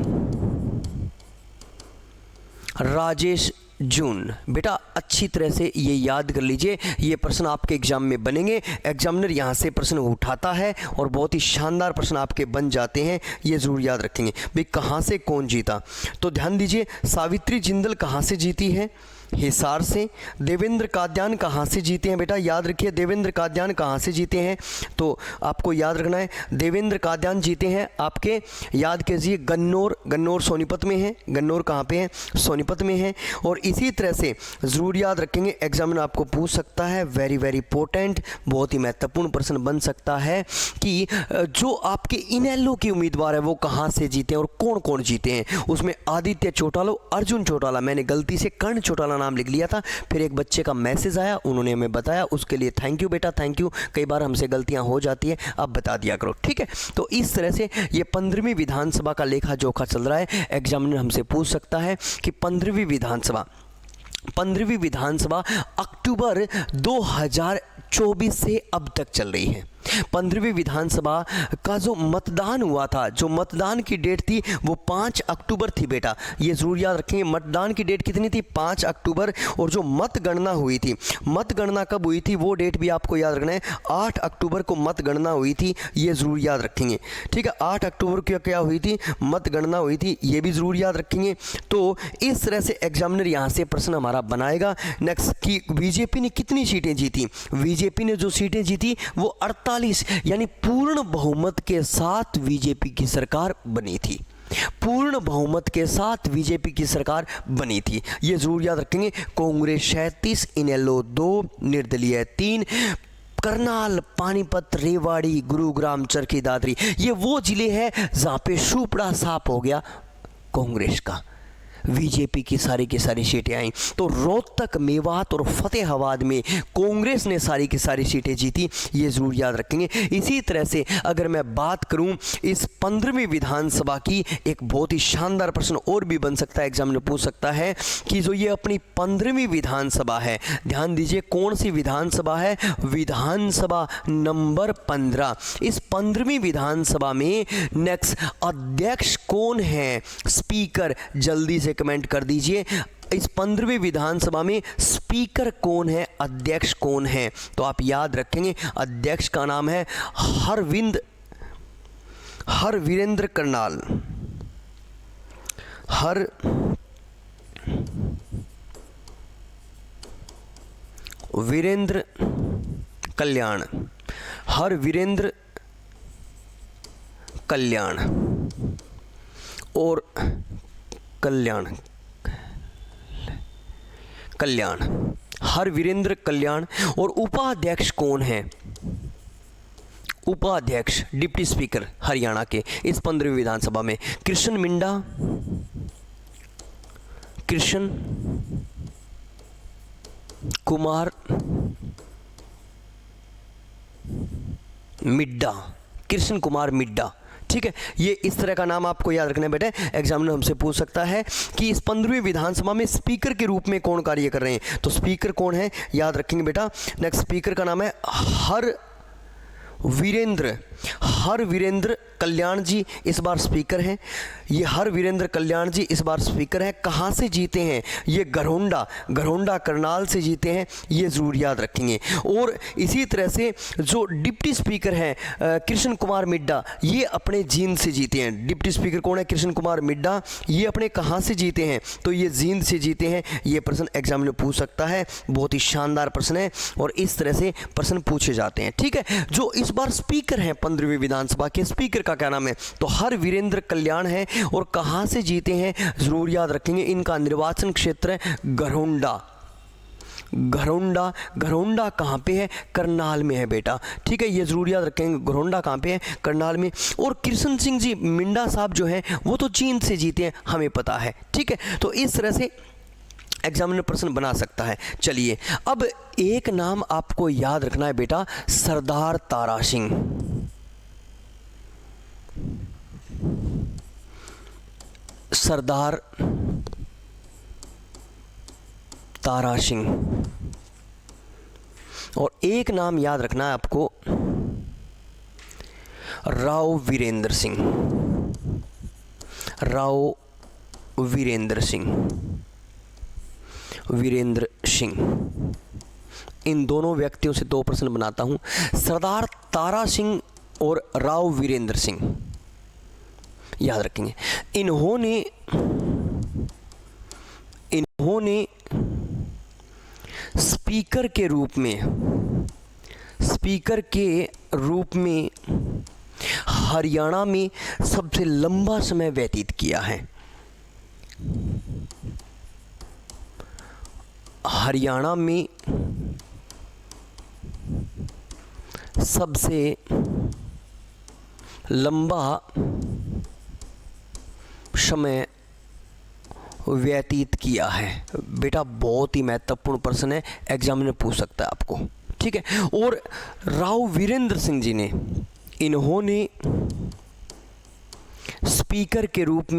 राजेश जून। बेटा अच्छी तरह से ये याद कर लीजिए, ये प्रश्न आपके एग्जाम में बनेंगे, एग्जामिनर यहाँ से प्रश्न उठाता है और बहुत ही शानदार प्रश्न आपके बन जाते हैं, ये ज़रूर याद रखेंगे। भाई कहाँ से कौन जीता, तो ध्यान दीजिए, सावित्री जिंदल कहाँ से जीती है, हिसार से। देवेंद्र काद्यान कहाँ से जीते हैं, बेटा याद रखिए, देवेंद्र काद्यान कहाँ से जीते हैं, तो आपको याद रखना है, देवेंद्र काद्यान जीते हैं आपके, याद कीजिए, गन्नौर, गन्नौर सोनीपत में है, गन्नौर कहाँ पे है, सोनीपत में है। और इसी तरह से ज़रूर याद रखेंगे, एग्जामिनर आपको पूछ सकता है, वेरी वेरी इंपॉर्टेंट, बहुत ही महत्वपूर्ण प्रश्न बन सकता है कि जो आपके इनेलो के उम्मीदवार है वो कहाँ से जीते हैं और कौन कौन जीते हैं। उसमें आदित्य चौटाला, अर्जुन चौटाला, मैंने गलती से कर्ण चौटाला नाम लिख लिया था, फिर एक बच्चे का मैसेज आया, उन्होंने हमें बताया, उसके लिए थैंक यू बेटा, थैंक यू। कई बार हमसे गलतियां हो जाती है, अब बता दिया करो, ठीक है। तो इस तरह से ये 15वीं विधानसभा का लेखा जोखा चल रहा है। एग्जामिनर हमसे पूछ सकता है कि 15वीं विधानसभा अक्टूबर 2024 से अब तक चल रही है। 15वीं विधानसभा का जो मतदान हुआ था, जो मतदान की डेट थी वो 5 अक्टूबर थी बेटा, ये ज़रूर याद रखेंगे। मतदान की डेट कितनी थी, 5 अक्टूबर। और जो मतगणना हुई थी, मतगणना कब हुई थी वो डेट भी आपको याद रखना है, 8 अक्टूबर को मतगणना हुई थी, ये ज़रूर याद रखेंगे, ठीक है। 8 अक्टूबर को क्या हुई थी, मतगणना हुई थी, ये भी ज़रूर याद रखेंगे। तो इस तरह से एग्जामिनर यहाँ से प्रश्न हमारा बनाएगा। नेक्स्ट कि बीजेपी ने कितनी सीटें जीती, बीजेपी ने जो सीटें जीती वो 48, यानी पूर्ण बहुमत के साथ बीजेपी की सरकार बनी थी, पूर्ण बहुमत के साथ बीजेपी की सरकार बनी थी, ये जरूर याद रखेंगे। कांग्रेस 37, इनेलो 2, निर्दलीय 3, करनाल, पानीपत, रेवाड़ी, गुरुग्राम, चरखी दादरी, ये वो जिले हैं जहां पे सुपड़ा साफ हो गया कांग्रेस का, बीजेपी की सारी सीटें आई। तो रोहतक, मेवात और फतेहाबाद में कांग्रेस ने सारी की सारी सीटें जीती, ये ज़रूर याद रखेंगे। इसी तरह से अगर मैं बात करूं इस 15वीं विधानसभा की, एक बहुत ही शानदार प्रश्न और भी बन सकता है, एग्जामिनर पूछ सकता है कि जो ये अपनी 15वीं विधानसभा है, ध्यान दीजिए कौन सी विधानसभा है, विधानसभा नंबर 15। इस 15वीं विधानसभा में नेक्स्ट अध्यक्ष कौन है, स्पीकर, जल्दी से कमेंट कर दीजिए। इस 15वीं विधानसभा में स्पीकर कौन है, अध्यक्ष कौन है, तो आप याद रखेंगे अध्यक्ष का नाम है हरवीरेंद्र करनाल, हरवीरेंद्र कल्याण, हरवीरेंद्र कल्याण और कल्याण, हरवीरेंद्र कल्याण। और उपाध्यक्ष कौन है, उपाध्यक्ष डिप्टी स्पीकर हरियाणा के इस 15वीं विधानसभा में? कृष्ण मिंडा, कृष्ण कुमार मिड्डा, कृष्ण कुमार मिड्डा। ठीक है, ये इस तरह का नाम आपको याद रखना है बेटे। एग्जामिनर हमसे पूछ सकता है कि इस 15वीं विधानसभा में स्पीकर के रूप में कौन कार्य कर रहे हैं, तो स्पीकर कौन है याद रखेंगे बेटा। नेक्स्ट स्पीकर का नाम है हर वीरेंद्र कल्याण जी इस बार स्पीकर हैं। ये हर वीरेंद्र कल्याण जी इस बार स्पीकर हैं। कहाँ से जीते हैं? ये घरौंडा करनाल से जीते हैं, ये ज़रूर याद रखेंगे। और इसी तरह से जो डिप्टी स्पीकर हैं कृष्ण कुमार मिड्डा, ये अपने जींद से जीते हैं। डिप्टी स्पीकर कौन है? कृष्ण कुमार मिड्डा। ये अपने कहाँ से जीते हैं? तो ये जींद से जीते हैं। ये प्रश्न एग्जाम में पूछ सकता है, बहुत ही शानदार प्रश्न है और इस तरह से प्रश्न पूछे जाते हैं। ठीक है, जो इस बार स्पीकर हैं 15वीं विधानसभा के, स्पीकर का क्या नाम है? तो हर वीरेंद्र कल्याण है। और कहां से जीते हैं जरूर याद रखेंगे। इनका निर्वाचन क्षेत्र है घरौंडा कहां पे है? करनाल में है बेटा। ठीक है, ये जरूर याद रखेंगे, घरौंडा कहां पे है? करनाल में। और कृष्ण सिंह जी मिंडा साहब जो हैं वो तो चीन से जीते हैं, हमें पता है। ठीक है, तो इस तरह से एग्जामिनर प्रश्न बना सकता है। चलिए, अब एक नाम आपको याद रखना है बेटा, सरदार तारा सिंह। सरदार तारा सिंह। और एक नाम याद रखना है आपको, राव वीरेंद्र सिंह। वीरेंद्र सिंह। इन दोनों व्यक्तियों से दो प्रश्न बनाता हूं, सरदार तारा सिंह और राव वीरेंद्र सिंह। याद रखेंगे, इन्होंने स्पीकर के रूप में हरियाणा में सबसे लंबा समय व्यतीत किया है। हरियाणा में सबसे लंबा समय व्यतीत किया है बेटा। बहुत ही महत्वपूर्ण प्रश्न है, एग्जामिनर पूछ सकता है आपको। ठीक है, और राव वीरेंद्र सिंह जी ने, इन्होंने स्पीकर के रूप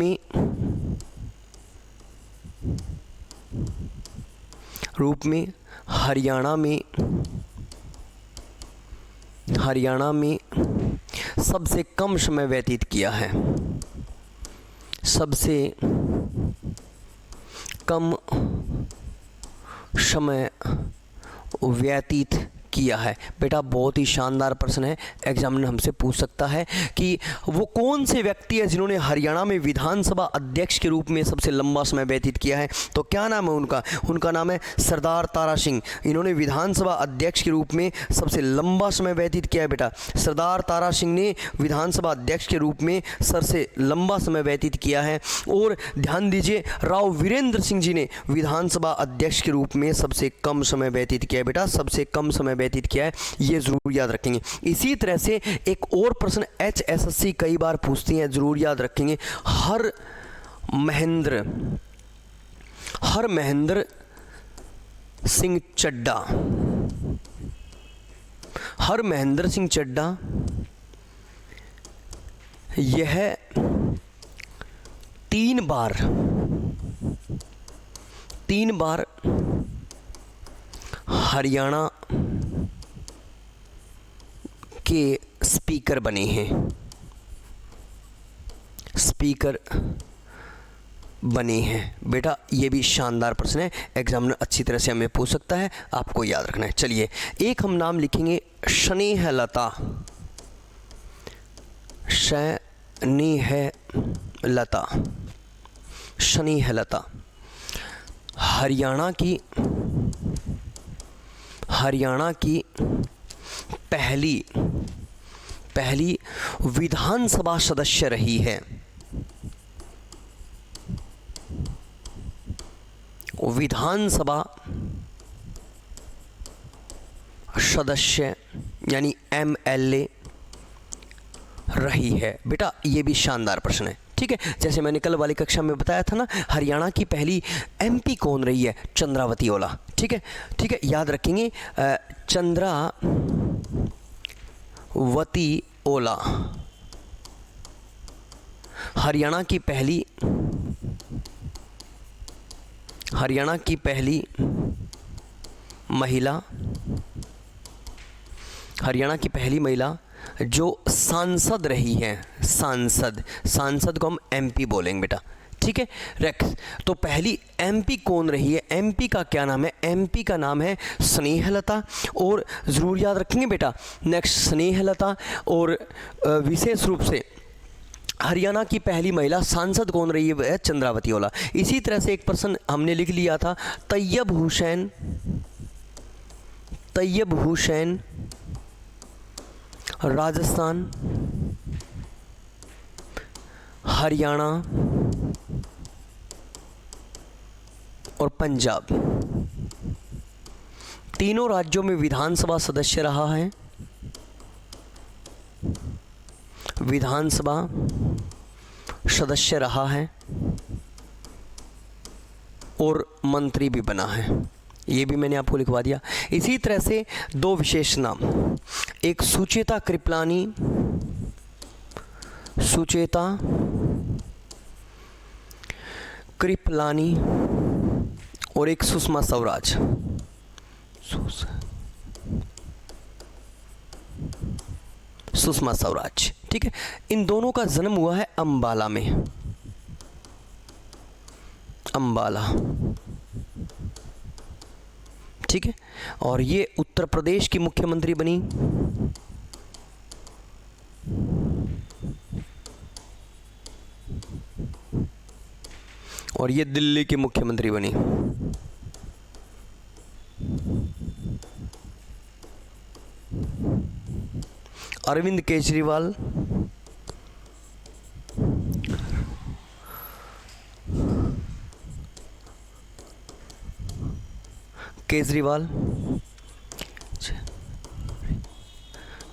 में हरियाणा में सबसे कम समय व्यतीत किया है। सबसे कम समय व्यतीत किया है बेटा। बहुत ही शानदार प्रश्न है, एग्जामिनर हमसे पूछ सकता है कि वो कौन से व्यक्ति है जिन्होंने हरियाणा में विधानसभा अध्यक्ष के रूप में सबसे लंबा समय व्यतीत किया है। तो क्या नाम है उनका? उनका नाम है सरदार तारा सिंह। इन्होंने विधानसभा अध्यक्ष के रूप में सबसे लंबा समय व्यतीत किया है बेटा। सरदार तारा सिंह ने विधानसभा अध्यक्ष के रूप में सबसे लंबा समय व्यतीत किया है। और ध्यान दीजिए, राव वीरेंद्र सिंह जी ने विधानसभा अध्यक्ष के रूप में सबसे कम समय व्यतीत किया है बेटा। सबसे कम समय व्यतीत किया है, ये जरूर याद रखेंगे। इसी तरह से एक और प्रश्न HSSC कई बार पूछती है, जरूर याद रखेंगे। हर महेंद्र सिंह चड्डा यह 3 बार हरियाणा के स्पीकर बने हैं बेटा। ये भी शानदार प्रश्न है, एग्जामिनर अच्छी तरह से हमें पूछ सकता है, आपको याद रखना है। चलिए, एक हम नाम लिखेंगे, स्नेहलता। हरियाणा की पहली विधानसभा सदस्य रही है। विधानसभा सदस्य यानी MLA रही है। बेटा ये भी शानदार प्रश्न है, ठीक है। जैसे मैंने कल वाली कक्षा में बताया था ना, हरियाणा की पहली एमपी कौन रही है? चंद्रावती ओला, ठीक है, ठीक है, याद रखेंगे। चंद्रावती ओला हरियाणा की पहली महिला जो सांसद रही है। सांसद को हम एमपी बोलेंगे बेटा, ठीक है। रेक्स, तो पहली एमपी कौन रही है? एमपी का क्या नाम है? एमपी का नाम है स्नेहलता। और ज़रूर याद रखेंगे बेटा, नेक्स्ट स्नेहलता। और विशेष रूप से हरियाणा की पहली महिला सांसद कौन रही है? चंद्रावती ओला। इसी तरह से एक प्रश्न हमने लिख लिया था, तैयब हुसैन राजस्थान, हरियाणा और पंजाब तीनों राज्यों में विधानसभा सदस्य रहा है, विधानसभा सदस्य रहा है और मंत्री भी बना है। ये भी मैंने आपको लिखवा दिया। इसी तरह से दो विशेष नाम, एक सुचेता कृपलानी और एक सुषमा स्वराज। सुषमा स्वराज, ठीक है। इन दोनों का जन्म हुआ है अंबाला में, अंबाला, ठीक है। और ये उत्तर प्रदेश की मुख्यमंत्री बनी, और ये दिल्ली की मुख्यमंत्री बनी। अरविंद केजरीवाल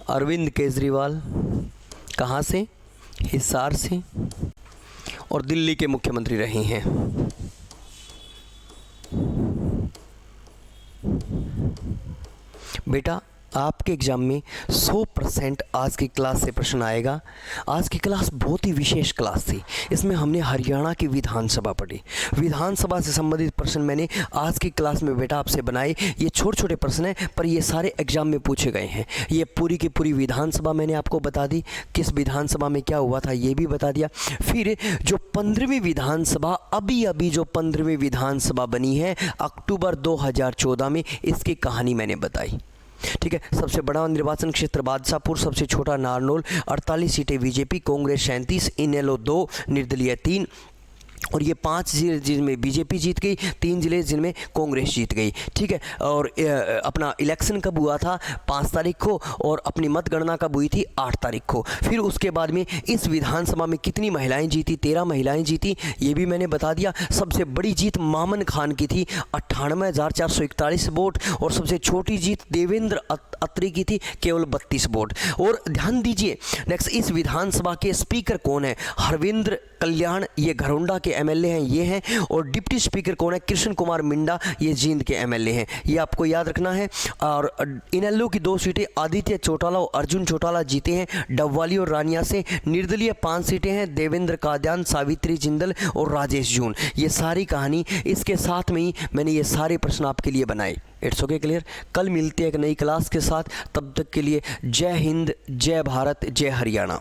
अरविंद केजरीवाल कहाँ से? हिसार से, और दिल्ली के मुख्यमंत्री रहे हैं। बेटा आपके एग्ज़ाम में 100% आज की क्लास से प्रश्न आएगा। आज की क्लास बहुत ही विशेष क्लास थी। इसमें हमने हरियाणा की विधानसभा पढ़ी, विधानसभा से संबंधित प्रश्न मैंने आज की क्लास में बेटा आपसे बनाए। ये छोटे छोटे प्रश्न हैं पर ये सारे एग्जाम में पूछे गए हैं। ये पूरी की पूरी विधानसभा मैंने आपको बता दी, किस विधानसभा में क्या हुआ था ये भी बता दिया। फिर जो 15वीं विधानसभा, अभी जो 15वीं विधानसभा बनी है अक्टूबर 2014 में, इसकी कहानी मैंने बताई, ठीक है। सबसे बड़ा निर्वाचन क्षेत्र बादशाहपुर, सबसे छोटा नारनौल, 48 सीटें बीजेपी, कांग्रेस 37, इनेलो 2, निर्दलीय 3, और ये 5 जिले जिनमें बीजेपी जीत गई, 3 जिले जिनमें कांग्रेस जीत गई, ठीक है। और अपना इलेक्शन कब हुआ था? 5 तारीख को, और अपनी मतगणना कब हुई थी? 8 तारीख को। फिर उसके बाद में इस विधानसभा में कितनी महिलाएं जीती? 13 महिलाएं जीती, ये भी मैंने बता दिया। सबसे बड़ी जीत मामन खान की थी, 98,441 वोट, और सबसे छोटी जीत देवेंद्र अत्री की थी, केवल 32 वोट। और ध्यान दीजिए नेक्स्ट, इस विधानसभा के स्पीकर कौन है? हरविंद्र कल्याण, ये घरौंडा के एमएलए हैं, ये हैं। और डिप्टी स्पीकर कौन है? कृष्ण कुमार मिंडा, ये जींद के एमएलए हैं, ये आपको याद रखना है। और इनेलो की 2 सीटें आदित्य चौटाला और अर्जुन चौटाला जीते हैं डबवाली और रानिया से। निर्दलीय 5 सीटें हैं, देवेंद्र काद्यान, सावित्री जिंदल और राजेश जून। ये सारी कहानी इसके साथ में ही मैंने ये सारे प्रश्न आपके लिए बनाए। It's okay, clear. कल मिलते हैं एक नई क्लास के साथ, तब तक के लिए जय हिंद, जय भारत, जय हरियाणा।